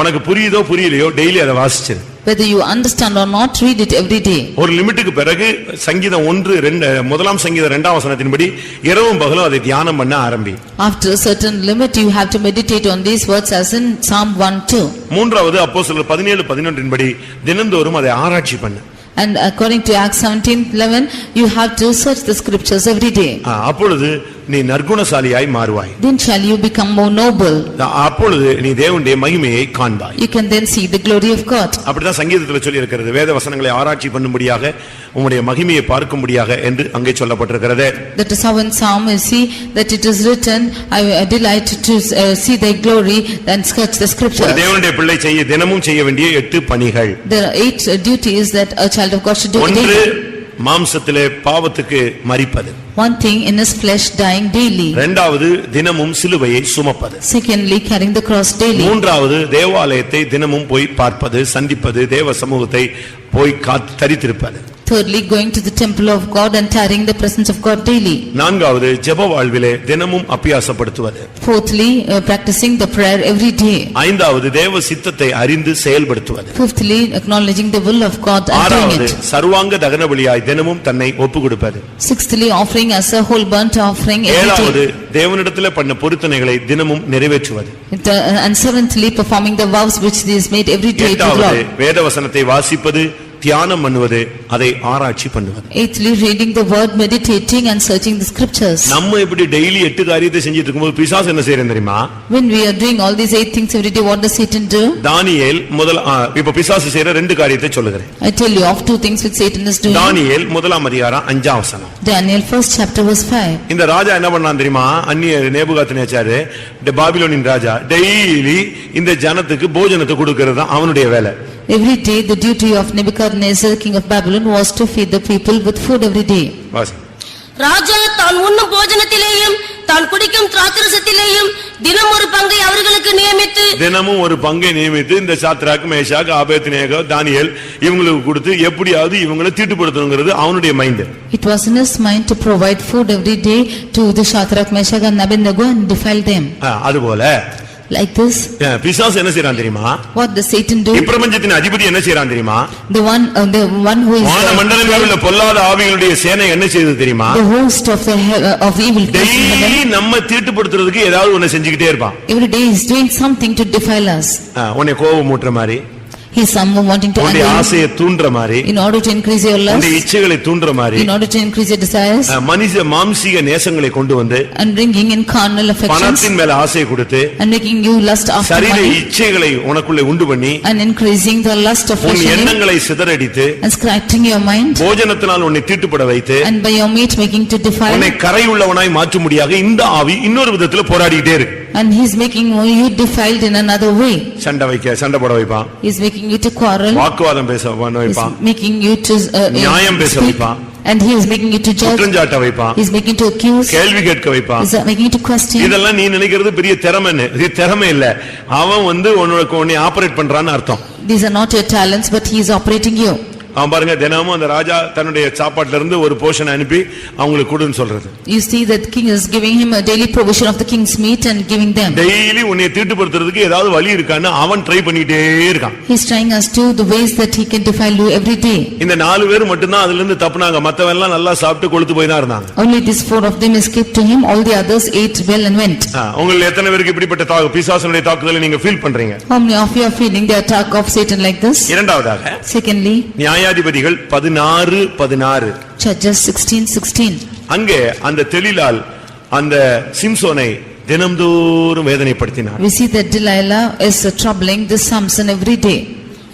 உனக்கு புரியுதோ புரியலையோ டெய்லி அதை வாசிச்சு. Whether you understand or not, read it every day. ஒரு லிமிட்டுக்கு பிறகு சங்கீதம் 1:2 முதலாம் சங்கீதம் 2ஆம் வசனத்தின்படி இரவும் பகலும் அதை தியானம் பண்ண ஆரம்பி. After a certain limit you have to meditate on these words as in Psalm 1:2. மூன்றாவது அப்போஸ்தலர் 17:11 தினந்தோறும் அதை ஆராய்ச்சி பண்ணு. And according to Acts 17:11 you have to search the scriptures every day. அப்பொழுது நீ நற்குணசாலியாய் மாறுவாய். Then shall you become more noble. அப்பொழுது நீ தேவனுடைய மகிமையை காண்பாய். You can then see the glory of God. அப்படிதான் சங்கீதத்துல சொல்லி இருக்கிறது, வேத வசனங்களை ஆராய்ச்சி பண்ணும்படியாக உம்முடைய மகிமையை பார்க்கும்படியாக என்று அங்கே சொல்லப்பட்டிருக்கிறது. That is how in Psalm you see that it is written, I delight to see thy glory and search the scriptures. தேவனுடைய பிள்ளை தினமும் செய்ய வேண்டிய 8 பணிகள். There are 8 duties that a child of God should do daily. ஒன்று மாம்சத்திலே பாவத்துக்கு மரிப்பது. One thing in his flesh dying daily. இரண்டாவது தினமும் சிலுவையை சுமப்பது. Secondly carrying the cross daily. மூன்றாவது தேவாலயத்தை தினமும் போய் பார்ப்பது, சந்திப்பது, தேவ சமூகத்தை போய் தரித்திருப்பது. Thirdly going to the temple of God and tarrying the presence of God daily. நான்காவது ஜெப வாழ்விலே தினமும் அபியாசப்படுத்துவது. Fourthly practicing the prayer every day. ஐந்தாவது தேவ சித்தத்தை அறிந்து செயல்படுத்துவது. Fifthly acknowledging the will of God and doing it. ஆறாவது சர்வாங்க தகன பலியாய் தினமும் தன்னை ஒப்புக்கொடுப்பது. Sixthly offering as a whole burnt offering every day. ஏழாவது தேவனிடத்திலே பண்ண பொருத்தனைகளை தினமும் நிறைவேற்றுவது. And seventhly performing the vows which he has made every day to God. எட்டாவது வேத வசனத்தை வாசிப்பது, தியானம் பண்ணுவது, அதை ஆராய்ச்சி பண்ணுவது. Eighthly reading the word, meditating and searching the scriptures. நம்ம இப்படி டெய்லி 8 காரியத்தை செஞ்சிட்டு இருக்கும்போது பிசாசு என்ன செய்யறான் தெரியுமா? When we are doing all these 8 things every day, what does Satan do? தானியேல் இப்ப பிசாசு செய்யற 2 காரியத்தை சொல்லுகிறேன். I tell you of 2 things which Satan is doing. தானியேல் 1ஆம் அதிகாரம் 5ஆம் வசனம். Daniel 1st chapter verse 5. இந்த ராஜா என்ன பண்ணான் தெரியுமா? அந்நிய நேபுகாத்நேச்சாரு பாபிலோனின் ராஜா டெய்லி இந்த ஜனத்துக்கு போஜனத்தை கொடுக்கிறது தான் அவனுடைய வேலை. Every day the duty of Nebuchadnezzar king of Babylon was to feed the people with food every day. ராஜா தான் உண்ணும் போஜனத்திலேயும் தான் குடிக்கும் திராட்சரசத்திலேயும் தினம் ஒரு பங்கை அவர்களுக்கு நியமித்து தினமும் ஒரு பங்கை நியமித்து இந்த சாத்ராக், மேஷாக், ஆபேத்நேகோ, தானியேல் இவங்களுக்கு கொடுத்து எப்படியாவது இவங்களை தீட்டுப்படுத்தணுங்கிறது அவனுடைய mind. It was in his mind to provide food every day to the Shadrach, Meshach and Abednego and defile them. அதுபோல Like this, பிசாசு என்ன செய்றான் தெரியுமா? what does Satan do? இப்பிரபஞ்சத்தின் அதிபதி என்ன செய்றான் தெரியுமா? The one who is வான மண்டலங்களில் உள்ள பொல்லாத ஆவிகளுடைய சேனை என்ன செய்யுது தெரியுமா? the host of evil forces in daily heaven. நம்ம தீட்டுப்படுத்துறதுக்கு ஏதாவது ஒண்ணு செஞ்சுக்கிட்டே இருப்பான். Every day he is doing something to defile us. உன்னை கோபம் மூட்டுற மாதிரி, He is someone wanting to உன்னுடைய anger ஆசையை தூண்டுற மாதிரி, you in order to increase your lust, உன்னுடைய இச்சைகளை தூண்டுற மாதிரி, in order to increase your desires, மனித மாம்சீக நேசங்களை கொண்டு வந்து and bringing in carnal affections, பணத்தின் மேல ஆசையை கொடுத்து and making you lust after சரீர money, இச்சைகளை உனக்குள்ளே உண்டு பண்ணி and increasing the lust of உன் flesh in you, எண்ணங்களை சிதறடித்து and scratching your mind, போஜனத்தினால் உன்னை தீட்டுப்பட வைத்து and by your meat making to defile, உன்னை கரை உள்ளவனாய் மாற்றும்படியாக இந்த ஆவி இன்னொரு விதத்துல போராடிக்கிட்டே இருக்கு. and he is making you defiled in another way. சண்டை போட வைப்பான், He is making you to quarrel, வாக்குவாதம் பேச பண்ண he is வைப்பான், making you to நியாயம் பேச speak, வைப்பான், and he is making you to judge, குற்றஞ்சாட்ட வைப்பான், he is making to accuse, கேள்வி கேட்க வைப்பான். he is making you to question. இதெல்லாம் நீ நினைக்கிறது பெரிய திறமைன்னு, இது திறமை இல்ல, அவன் உன்னை ஆபரேட் பண்றான்னு அர்த்தம். These are not your talents, but he is operating you. அவன் பாருங்க தினமும் அந்த ராஜா தன்னுடைய சாப்பாட்டுல இருந்து ஒரு போர்ஷன் அனுப்பி அவங்களுக்கு கொடுன்னு சொல்றது. You see that king is giving him a daily provision of the king's meat and giving them. Daily உன்னை தீட்டுப்படுத்துறதுக்கு ஏதாவது வழி இருக்கான்னு அவன் ட்ரை பண்ணிட்டே இருக்கான். He is trying us to the ways that he can defile you every day. இந்த 4 பேர் மட்டும்தான் அதுல இருந்து தப்புனாங்க, மத்தவங்க எல்லாம் நல்லா சாப்பிட்டு கொழுத்து போய் தான் இருந்தாங்க. Only these 4 of them escaped to him, all the others ate well and went. உங்கள் எத்தனை பேருக்கு இப்படிப்பட்ட பிசாசுடைய தாக்குதலை நீங்க ஃபீல் பண்றீங்க? How many of you are feeling the attack of Satan like this? இரண்டாவதாக, Secondly, நியாயாதிபதிகள் 16:16, Judges 16:16. அங்கே அந்த தெலீலாள் அந்த சிம்சோனை தினம்தோறும் வேதனைப்படுத்தினார். We see that Delilah is troubling this Samson every day.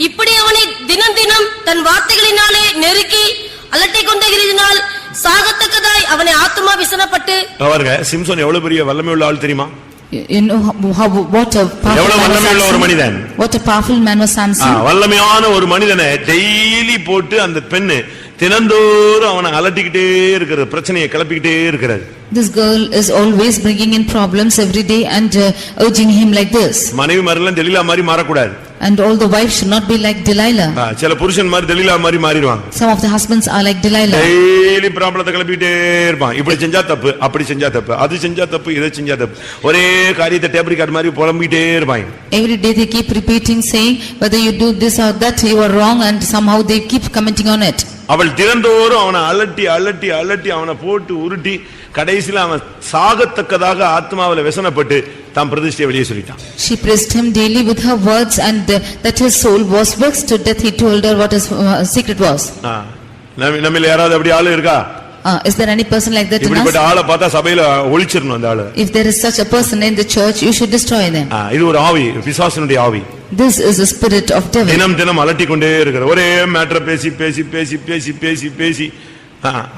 இப்படி அவனை தினம் தினம் தன் வார்த்தைகளினாலே நெருக்கி அலட்டிக் கொண்டிருந்ததினால் சாகத்தக்கதாய் அவனை ஆத்துமா விசனப்பட்டு. பாருங்க, சிம்சோன் எவ்வளவு பெரிய வல்லமை உள்ள ஆள் தெரியுமா? You know what a எவ்வளவு வல்லமையுள்ள ஒரு மனிதன், what a powerful man was Samson. வல்லமையான ஒரு மனிதனை டெய்லி போட்டு அந்த பெண்ணு தினந்தோறும் அவனை அலட்டிக்கிட்டே இருக்கிறது, பிரச்சனையை கிளப்பிக்கிட்டே இருக்கிறது. This girl is always bringing in problems every day and urging him like this. மனைவி மாதிரிலாம் தெலீலா மாதிரி மாறக்கூடாது. And all the wives should not be like Delilah. சில புருஷன் மாதிரி தெலீலா மாதிரி மாறிடுவாங்க. Some of the husbands are like Delilah. Daily ப்ராப்ளத்தை கிளப்பிட்டே இருப்பான். இப்படி செஞ்சா தப்பு, அப்படி செஞ்சா தப்பு, அது செஞ்சா தப்பு, இதை செஞ்சா தப்பு, ஒரே காரியத்தை டேப் ரிகார்ட் மாதிரி புலம்பிட்டே இருப்பாங்க. Every day they keep repeating, saying whether you do this or that you are wrong, and somehow they keep commenting on it. அவள் தினந்தோறும் அவனை அலட்டி அலட்டி அலட்டி அவனை போட்டு உருட்டி கடைசியில அவன் சாகத்தக்கதாக ஆத்மாவில விசனப்பட்டு தாம் பிரதிஷ்டையை வெளியே சொல்லிட்டான். She pressed him daily with her words, and that his soul was vexed to death. He told her what his secret was. நம்மள யாராவது அப்படி ஆளு இருக்கா? Is there any person like that in us? இப்படிப்பட்ட ஆளை பார்த்தா சபையில ஒழிச்சிரணும் அந்த ஆளு. If there is such a person in the church, you should destroy them. இது ஒரு ஆவி, பிசாசுனுடைய ஆவி. This is a spirit of devil. தினம் தினம் அலட்டி கொண்டே இருக்கிற, ஒரே மேட்டரை பேசி பேசி பேசி பேசி பேசி பேசி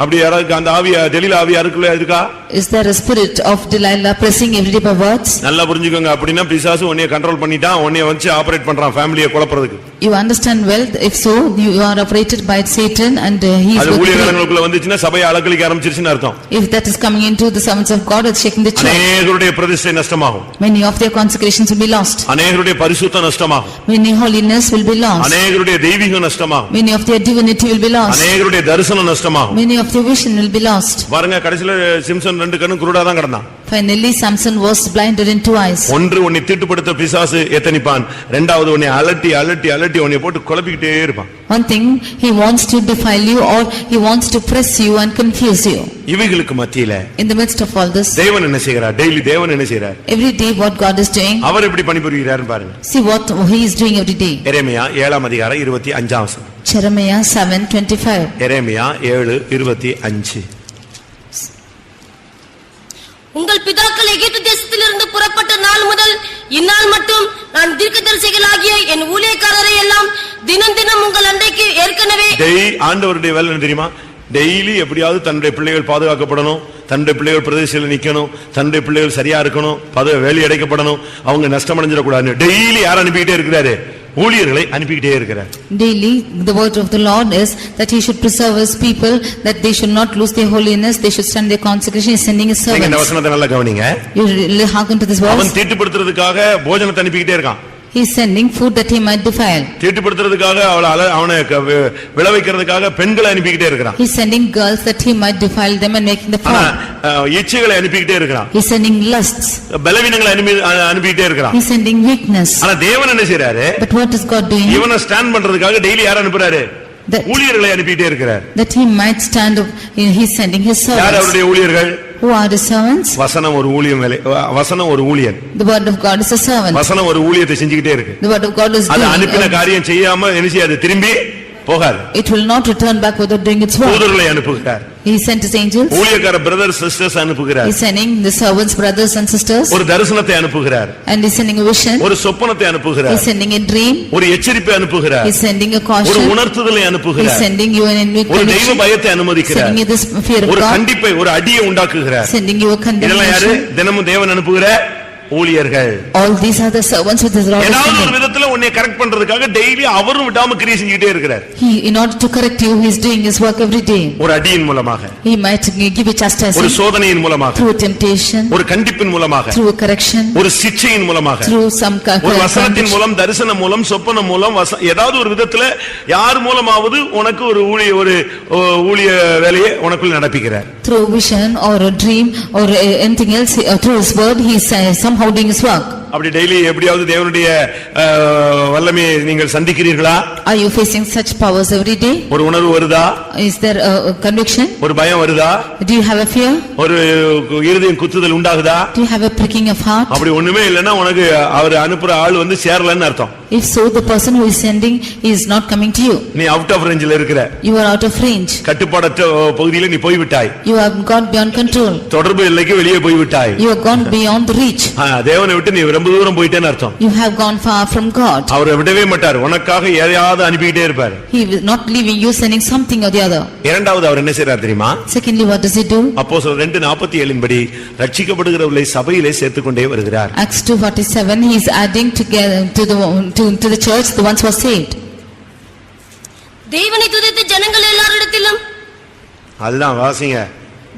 அப்படி யாராவது அந்த ஆவியா தெலீலா ஆவியா இருக்குல்ல இருக்கா? Is there a spirit of Delilah pressing every day by words? நல்லா புரிஞ்சுக்கோங்க, அப்படினா பிசாசு உன்னை கண்ட்ரோல் பண்ணிட்டான், உன்னை வச்சு ஆபரேட் பண்றான் ஃபேமிலியை குழப்பறதுக்கு. You understand well, if so you are operated by Satan, and he is அது ஊழியர்களுக்குள்ள வந்துச்சுனா சபையை அலக்கழிக்க ஆரம்பிச்சிருச்சுன்னு அர்த்தம். If that is coming into the servants of God, it's shaking the church. அநேகருடைய பிரதிஷ்டை நஷ்டமாகும். Many of their consecrations will be lost. அநேகருடைய பரிசுத்தம் நஷ்டமாகும். Many holiness will be lost. அநேகருடைய தெய்வீகம் நஷ்டமாகும். Many of their divinity will be lost. அநேகருடைய தரிசனம் நஷ்டமாகும். Many of their vision will be lost. பாருங்க, கடைசில Simpson 2 கண்ணும் குருடா தான் கிடந்தான். Finally Samson was blinded in 2 eyes. ஒன்று உன்னை தீட்டுப்படுத்த பிசாசு எத்தனிப்பான், இரண்டாவது உன்னை அலட்டி அலட்டி அலட்டி உன்னை போட்டு குழப்பிக்கிட்டே இருப்பான். One thing, he wants to defile you, or he wants to press you and confuse you. இவைகளுக்கு மத்தியில In the midst of all this, தேவன் என்ன செய்கிறார்? டெய்லி தேவன் என்ன செய்கிறார்? every day what God is doing, அவர் எப்படி பணிபுரிகிறார் பாருங்க. see what he is doing every day. எரேமியா 7 அதிகாரம் 25 வசனம். Jeremiah 7:25. எரேமியா 7:25. உங்கள் பிதாக்கள் எகிப்து தேசத்திலிருந்து புறப்பட்ட நாள் முதல் இந்நாள் மட்டும் நான் தீர்க்கதரிசிகளாகிய என் ஊழியக்காரரை எல்லாம் தினம் தினம் உங்கள் அண்டைக்கு ஏற்கனவே ஆண்டவருடைய வேலை என்ன தெரியுமா? டெய்லி எப்படியாவது தன்னுடைய பிள்ளைகள் பாதுகாக்கப்படணும், தன்னுடைய பிள்ளைகள் பிரதேசத்தில் நிக்கணும், தன்னுடைய பிள்ளைகள் சரியா இருக்கணும், வேலி அடைக்கப்படணும், அவங்க நஷ்டம் அடைஞ்சிடக்கூடாது. டெய்லி யார் அனுப்பிக்கிட்டே இருக்கிறாரு? ஊழியர்களை அனுப்பிக்கிட்டே இருக்கிறார். Daily the word of the Lord is that he should preserve his people, that they should not lose their holiness, they should stand their consecration. He is sending his servants. இந்த வசனத்தை நல்லா கவனிங்க. You really hearken to this verse. அவன் தீட்டுப்படுத்துறதுக்காக போஜனத்தை அனுப்பிக்கிட்டே இருக்கான். He is sending food that he might defile. தீட்டுப்படுத்துறதுக்காக அவனை விளைவிக்கிறதுக்காக பெண்களை அனுப்பிக்கிட்டே இருக்கிறான். He is sending girls that he might defile them and making the fall. இச்சைகளை அனுப்பிக்கிட்டே இருக்கிறான். He is sending lusts. பலவீனங்களை அனுப்பிக்கிட்டே இருக்கிறான். He is sending weakness. ஆனா தேவன் என்ன செய்றாரு? But what is God doing? இவனை ஸ்டாண்ட் பண்றதுக்காக டெய்லி யாரை அனுப்புறாரு? ஊழியர்களை அனுப்பிட்டே இருக்கிறார். That he might stand up, he is sending his servants. யார் அவருடைய ஊழியர்கள்? Who are the servants? வசனம் ஒரு ஊழியம் வசனம் ஒரு ஊழியன். The word of God is a servant. வசனம் ஒரு ஊழியத்தை செஞ்சிட்டே இருக்கு. The word of God is அது அனுப்பின காரியம் செய்யாம என்ன செய்யாது? திரும்பி போகாது. It will not return back without doing its work. தூதர்களை அனுப்புகிறார். He sent his angels. ஊழியக்கார brothers sisters அனுப்புகிறார். He is sending the servants brothers and sisters. ஒரு தரிசனத்தை அனுப்புகிறார். And he is sending a vision. ஒரு சொப்பனத்தை அனுப்புகிறார். He is sending a dream. ஒரு எச்சரிப்பை அனுப்புகிறார். He is sending a caution. ஒரு உணர்த்துதலை He is அனுப்புகிறார். sending you an ஒரு தெய்வ invitation. பயத்தை அனுமதிக்கிறார். Sending you this fear of ஒரு God. கண்டிப்பை ஒரு அடியை உண்டாக்குகிறார். Sending you a இதெல்லாம் யாரு? condemnation. தினமும் தேவன் அனுப்புகிற ஊழியர்கள். All these are the servants with his rod. ஏதாவது ஒரு விதத்துல உன்னை கரெக்ட் பண்றதுக்காக டெய்லி அவரும் விடாம கிரியை செஞ்சுட்டே இருக்கிறார். He, in order to correct you, he is doing his work every day. ஒரு அடியின் மூலமாக, He might give you ஒரு chastisement சோதனையின் மூலமாக, through temptation, ஒரு கண்டிப்பின் மூலமாக, through a correction, ஒரு சிட்சையின் மூலமாக, through some ஒரு வசனத்தின் மூலம், தரிசனம் மூலம், சொப்பனம் மூலம், ஏதாவது ஒரு விதத்துல யார் மூலமாவது உனக்கு ஒரு ஊழிய வேலையை உனக்குள் நடப்பிக்கிறார். through vision or a dream or anything else, through his word, he is somehow doing his work. அப்படி டெய்லி எப்படியாவது தேவனுடைய வல்லமையை நீங்கள் சந்திக்கிறீர்களா? Are you facing such powers every day? ஒரு உணர்வு வருதா? Is there a conviction? ஒரு பயம் வருதா? Do you have a fear? ஒரு இருதயம் குத்துதல் உண்டாகுதா? Do you have a pricking of heart? அப்படி ஒண்ணுமே இல்லைன்னா உனக்கு அவர் அனுப்புற ஆள் வந்து சேரலன்னு அர்த்தம். If so, the person who is sending is not coming to you. நீ அவுட் ஆஃப் ரேஞ்சில இருக்கிற. You are out of range. கட்டுப்பாடற்ற பகுதியில நீ போய் விட்டாய். You have gone beyond control. தொடர்பு எல்லைக்கு வெளியே போய் விட்டாய். You have gone beyond the reach. தேவனை விட்டு நீ ரொம்ப தூரம் போயிட்டேன்னு அர்த்தம். You have gone far from God. அவர் விடவே மாட்டார். உனக்காக எதையாவது அனுப்பிட்டே இருப்பார். He is not leaving you, sending something or the other. இரண்டாவது அவர் என்ன செய்றார் தெரியுமா? Secondly, what does he do? அப்போஸ்தலர் 2:47 படி ரட்சிக்கப்படுகிறவர்களை சபையிலே சேர்த்துக்கொண்டே வருகிறார். Acts 2:47, he is adding together to the church the ones who are saved. தேவனை துதித்து ஜனங்கள் எல்லாரிடத்திலும் அதுதான் வாசிங்க.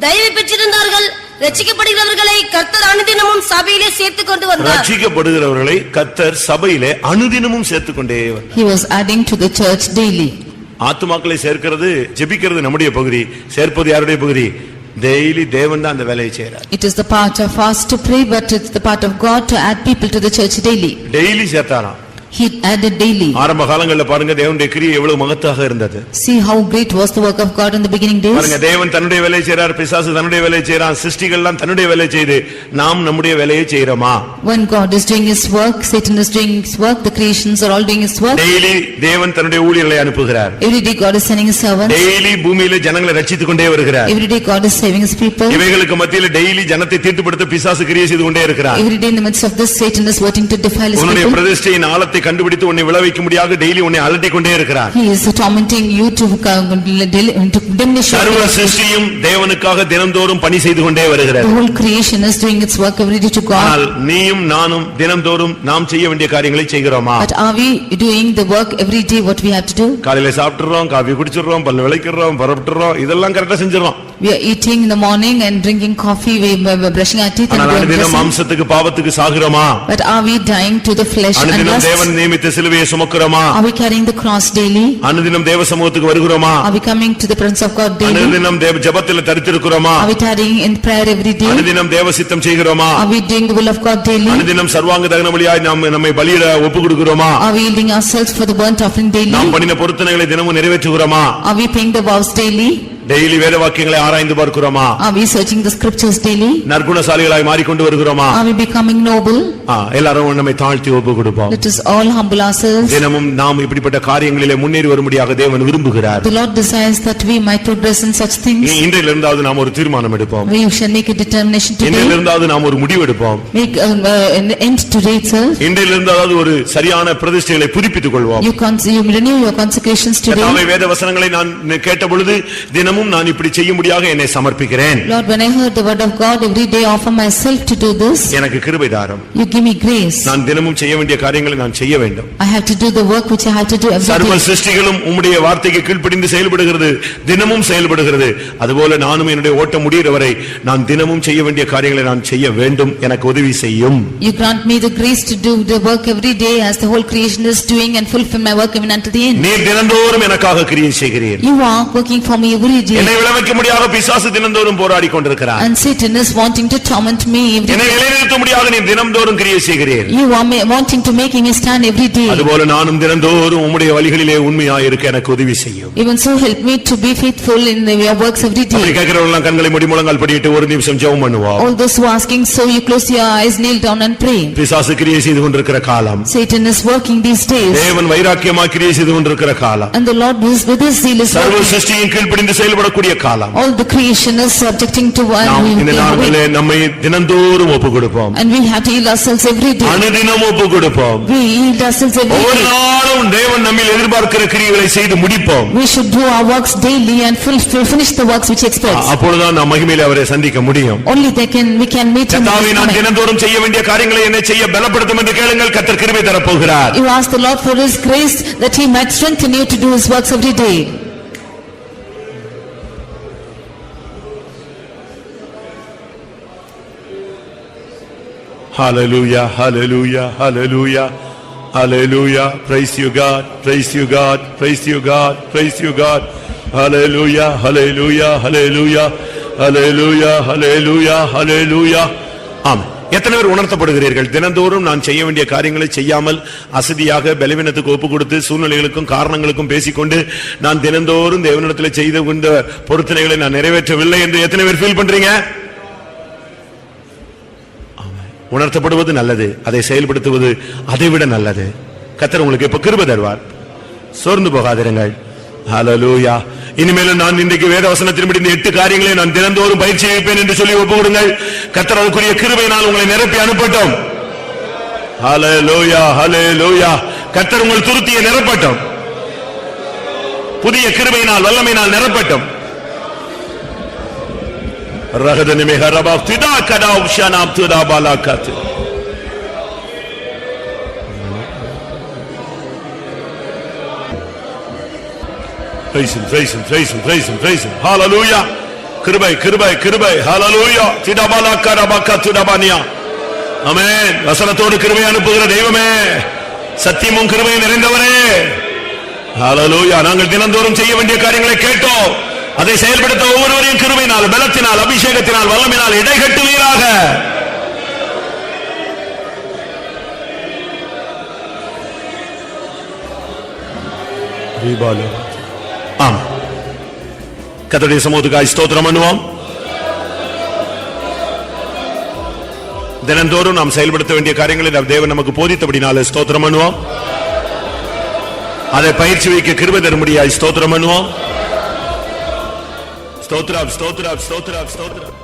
தயவு பெற்றிருந்தார்கள். ரட்சிக்கப்படுகிறவர்களை கர்த்தர் அனுதினமும் சபையிலே சேர்த்துக் கொண்டு வந்தார். ரட்சிக்கப்படுகிறவர்களை கர்த்தர் சபையிலே அனுதினமும் சேர்த்துக்கொண்டே வந்தார். He was adding to the church daily. ஆத்துமாக்களை சேர்க்கிறது, ஜெபிக்கிறது நம்முடைய பகுதி. சேர்ப்பது யாருடைய பகுதி? டெய்லி தேவன் தான் அந்த வேலையை செய்றார். It is the part of us to pray, but it's the part of God to add people to the church daily. Daily சேர்த்தாராம். He added daily. ஆரம்ப காலங்களில் பாருங்க தேவனுடைய கிரியை எவ்வளவு மகத்தாக இருந்தது. See how great was the work of God in the beginning days. பாருங்க தேவன் தன்னுடைய வேலையை செய்றார், பிசாசு தன்னுடைய வேலையை செய்றான், சிருஷ்டிகள் எல்லாம் தன்னுடைய வேலையை செய்து நாம் நம்முடைய வேலையை செய்றோமா? When God is doing his work, Satan is doing his work, the creations are all doing his work. Daily தேவன் தன்னுடைய ஊழியர்களை அனுப்புகிறார். Every day God is sending his servants. Daily பூமியிலே ஜனங்களை ரட்சித்துக் கொண்டே வருகிறார். Every day God is saving his people. இவைகளுக்கு மத்தியில டெய்லி ஜனத்தை தீட்டுப்படுத்த பிசாசு கிரியை செய்து கொண்டே இருக்கிறார். Every day in the midst of this, Satan is working to defile his உன்னுடைய people. பிரதிஷ்டையின் ஆழத்தை கண்டுபிடித்து உன்னை விளைவிக்க முடியாது டெய்லி உன்னை அலட்டிக் கொண்டே இருக்கிறார். He is tormenting you to diminish your சர்வ சிருஷ்டியும் தேவனுக்காக தினந்தோறும் பணி செய்து கொண்டே வருகிறது. The whole creation is doing its work every day to ஆனால் God. நீயும் நானும் தினந்தோறும் நாம் செய்ய வேண்டிய காரியங்களை செய்கிறோமா? But are we doing the work every day what we have to do? காலையில சாப்பிட்டுறோம், காபி குடிச்சிடுறோம், பல்லு விளக்கிறோம், பரப்பிட்டுறோம், இதெல்லாம் கரெக்டா செஞ்சிடறோம். We are eating in the morning and drinking coffee, we are brushing our teeth and ஆனால் we are அனுதினம் dressing. மாம்சத்துக்கு பாவத்துக்கு சாகிறோமா? But are we dying to the flesh and அனுதினம் lust? தேவன் நியமித்த சிலுவையை சுமக்கிறோமா? Are we carrying the cross daily? அனுதினம் தேவ சமூகத்துக்கு வருகிறோமா? Are we coming to the presence of God daily? அனுதினம் தேவ ஜெபத்தில் தரித்திருக்கிறோமா? Are we tarrying in prayer every day? அனுதினம் தேவ சித்தம் செய்கிறோமா? Are we doing the will of God daily? அனுதினம் சர்வாங்க தகன பலியாய் நம்மை பலியிட ஒப்புக் கொடுக்கிறோமா? Are we yielding ourselves for the burnt offering daily? நாம் பண்ணின பொருத்தனைகளை தினமும் நிறைவேற்றுகிறோமா? Are we paying the vows daily? Daily வேத வாக்கியங்களை ஆராய்ந்து பார்க்கிறோமா? Are we searching the scriptures daily? நற்குணசாலிகளாய் மாறிக்கொண்டு வருகிறோமா? Are we becoming noble? எல்லாரும் நம்மை தாழ்த்தி ஒப்புக் கொடுப்போம். Let us all humble ourselves. தினமும் நாம் இப்படிப்பட்ட காரியங்களிலே முன்னேறி வரும்படியாக தேவன் விரும்புகிறார். The Lord desires that we might progress in such things. இன்றிலிருந்தாவது நாம் ஒரு தீர்மானம் எடுப்போம். We shall make a determination today. இன்றிலிருந்தாவது நாம் ஒரு முடிவு எடுப்போம். Make an end today itself. இன்றிலிருந்தாவது ஒரு சரியான பிரதிஷ்டைகளை புதுப்பித்துக் கொள்வோம். You renew your consecrations today. வேத வசனங்களை நான் கேட்ட பொழுது தினமும் தினமும் நான் இப்படி செய்யும்படியாக என்னை சமர்ப்பிக்கிறேன். Lord, when I heard the word of God, every day offer myself to do this. எனக்கு கிருபை தாரும். You give me grace. நான் தினமும் செய்ய வேண்டிய காரியங்களை நான் செய்ய வேண்டும். I have to do the work which I have to do every சர்வ day. சிருஷ்டிகளும் உம்முடைய வார்த்தைக்கு கீழ்ப்படிந்து செயல்படுகிறது, தினமும் செயல்படுகிறது. அதுபோல நானும் என்னுடைய ஓட்டம் முடிகிற வரை நான் தினமும் செய்ய வேண்டிய காரியங்களை நான் செய்ய வேண்டும். எனக்கு உதவி செய்யும். You grant me the grace to do the work every day as the whole creation is doing and fulfill my work even unto the end. நீர் தினந்தோறும் எனக்காக கிரியை செய்கிறீர். You are working for me every day. என்னை விலக்க முடியாத பிசாசு தினந்தோறும் போராடி கொண்டிருக்கிறார். And Satan is wanting to torment me every என்னை day. நிலைநிறுத்த முடியாத நீர் தினந்தோறும் கிரியை செய்கிறீர். You are wanting to make me stand every day. அதுபோல நானும் தினந்தோறும் உம்முடைய வழிகளிலே உண்மையாய் இருக்க எனக்கு உதவி செய்யும். Even so help me to be faithful in your works every அப்படி day. கேட்கிறவங்க கண்களை மூடி முழங்கால் படிட்டு ஒரு நிமிஷம் ஜெபம் பண்ணுவோம். All those who are asking, so you close your eyes, kneel down and pray. பிசாசு கிரியை செய்து கொண்டிருக்கிற காலம், Satan is working these days. தேவன் வைராக்கியமாய் கிரியை செய்து கொண்டிருக்கிற காலம், And the Lord is with his zeal is சர்வ working. சிருஷ்டியின் கீழ்ப்படிந்து செயல்படக்கூடிய காலம். All the creation is subjecting to one. நாம் இந்த நாளிலே நம்மை தினந்தோறும் ஒப்பு கொடுப்போம். And we have to yield ourselves every day. அனுதினம் ஒப்பு கொடுப்போம். We yield ourselves every ஒவ்வொரு day. நாளும் தேவன் நம்மில் எதிர்பார்க்கிற கிரியைகளை செய்து முடிப்போம். We should do our works daily and finish the works which he expects. அப்பொழுதுதான் நாம் மகிமையிலே அவரை சந்திக்க முடியும். Only we can meet him. கர்த்தாவே, நான் தினந்தோறும் செய்ய வேண்டிய காரியங்களை என்னை செய்ய பலப்படுத்தும் என்று கேளுங்கள். கர்த்தர் கிருபை தரப்போகிறார். You ask the Lord for his grace that he might strengthen you to do his works every day. Hallelujah, hallelujah, hallelujah, hallelujah. Praise you God, praise you God, praise you God, praise you God. Hallelujah, hallelujah, hallelujah, hallelujah, hallelujah, hallelujah. ஆமென். எத்தனை பேர் உணர்த்தப்படுகிறீர்கள்? தினந்தோறும் நான் செய்ய வேண்டிய காரியங்களை செய்யாமல் அசதியாக பலவீனத்துக்கு ஒப்பு கொடுத்து சூழ்நிலைகளுக்கும் காரணங்களுக்கும் பேசிக்கொண்டு நான் தினந்தோறும் தேவனிடத்தில் செய்து கொண்ட பொருத்தனைகளை நான் நிறைவேற்றவில்லை என்று எத்தனை பேர் ஃபீல் பண்றீங்க? உணர்த்தப்படுவது நல்லது, அதை செயல்படுத்துவது அதைவிட நல்லது. கர்த்தர் உங்களுக்கு இப்ப கிருபை தருவார். சோர்ந்து போகாதிருங்கள். ஹல்லேலூயா. இனிமேலும் நான் இன்றைக்கு வேத வசனத்தின்படி இந்த 8 காரியங்களை நான் தினந்தோறும் பயிற்சி செய்வேன் என்று சொல்லி ஒப்பு கொடுங்கள். கர்த்தர் அதுக்குரிய கிருபையினால் உங்களை நிரப்பி அனுப்பட்டும். ஹல்லேலூயா, ஹல்லேலூயா. கர்த்தர் உங்கள் துருத்தியை நிரப்பட்டும். புதிய கிருபையினால் வல்லமையினால் நிரப்பட்டும். ரகதனி மெஹரபா திதா கதா உஷனா துதா பாலாகத். Praise him, praise him, praise him, praise him, praise him. Hallelujah. கிருபை, கிருபை, கிருபை. Hallelujah. திதா பாலாகரபா துதாபானியா. ஆமென். வசனத்தோடு கிருபை அனுப்புகிற தெய்வமே, சத்தியமும் கிருபையும் நிறைந்தவரே. Hallelujah. நாங்கள் தினந்தோறும் செய்ய வேண்டிய காரியங்களை கேட்டோம். அதை செயல்படுத்த ஒவ்வொருவரையும் கிருபையினால், பலத்தினால், அபிஷேகத்தினால், வல்லமையினால் இடைகட்டுவீராக. ஆம். கர்த்தருடைய சமூகத்துக்காய் ஸ்தோத்திரம் பண்ணுவோம். தினந்தோறும் நாம் செயல்படுத்த வேண்டிய காரியங்களை தேவன் நமக்கு போதித்தபடினால ஸ்தோத்திரம் பண்ணுவோம். அதை பயிற்சி வைக்க கிருபை தரும்படியாய் ஸ்தோத்திரம் பண்ணுவோம். ஸ்தோத்திரம், ஸ்தோத்திரம், ஸ்தோத்திரம், ஸ்தோத்திரம்.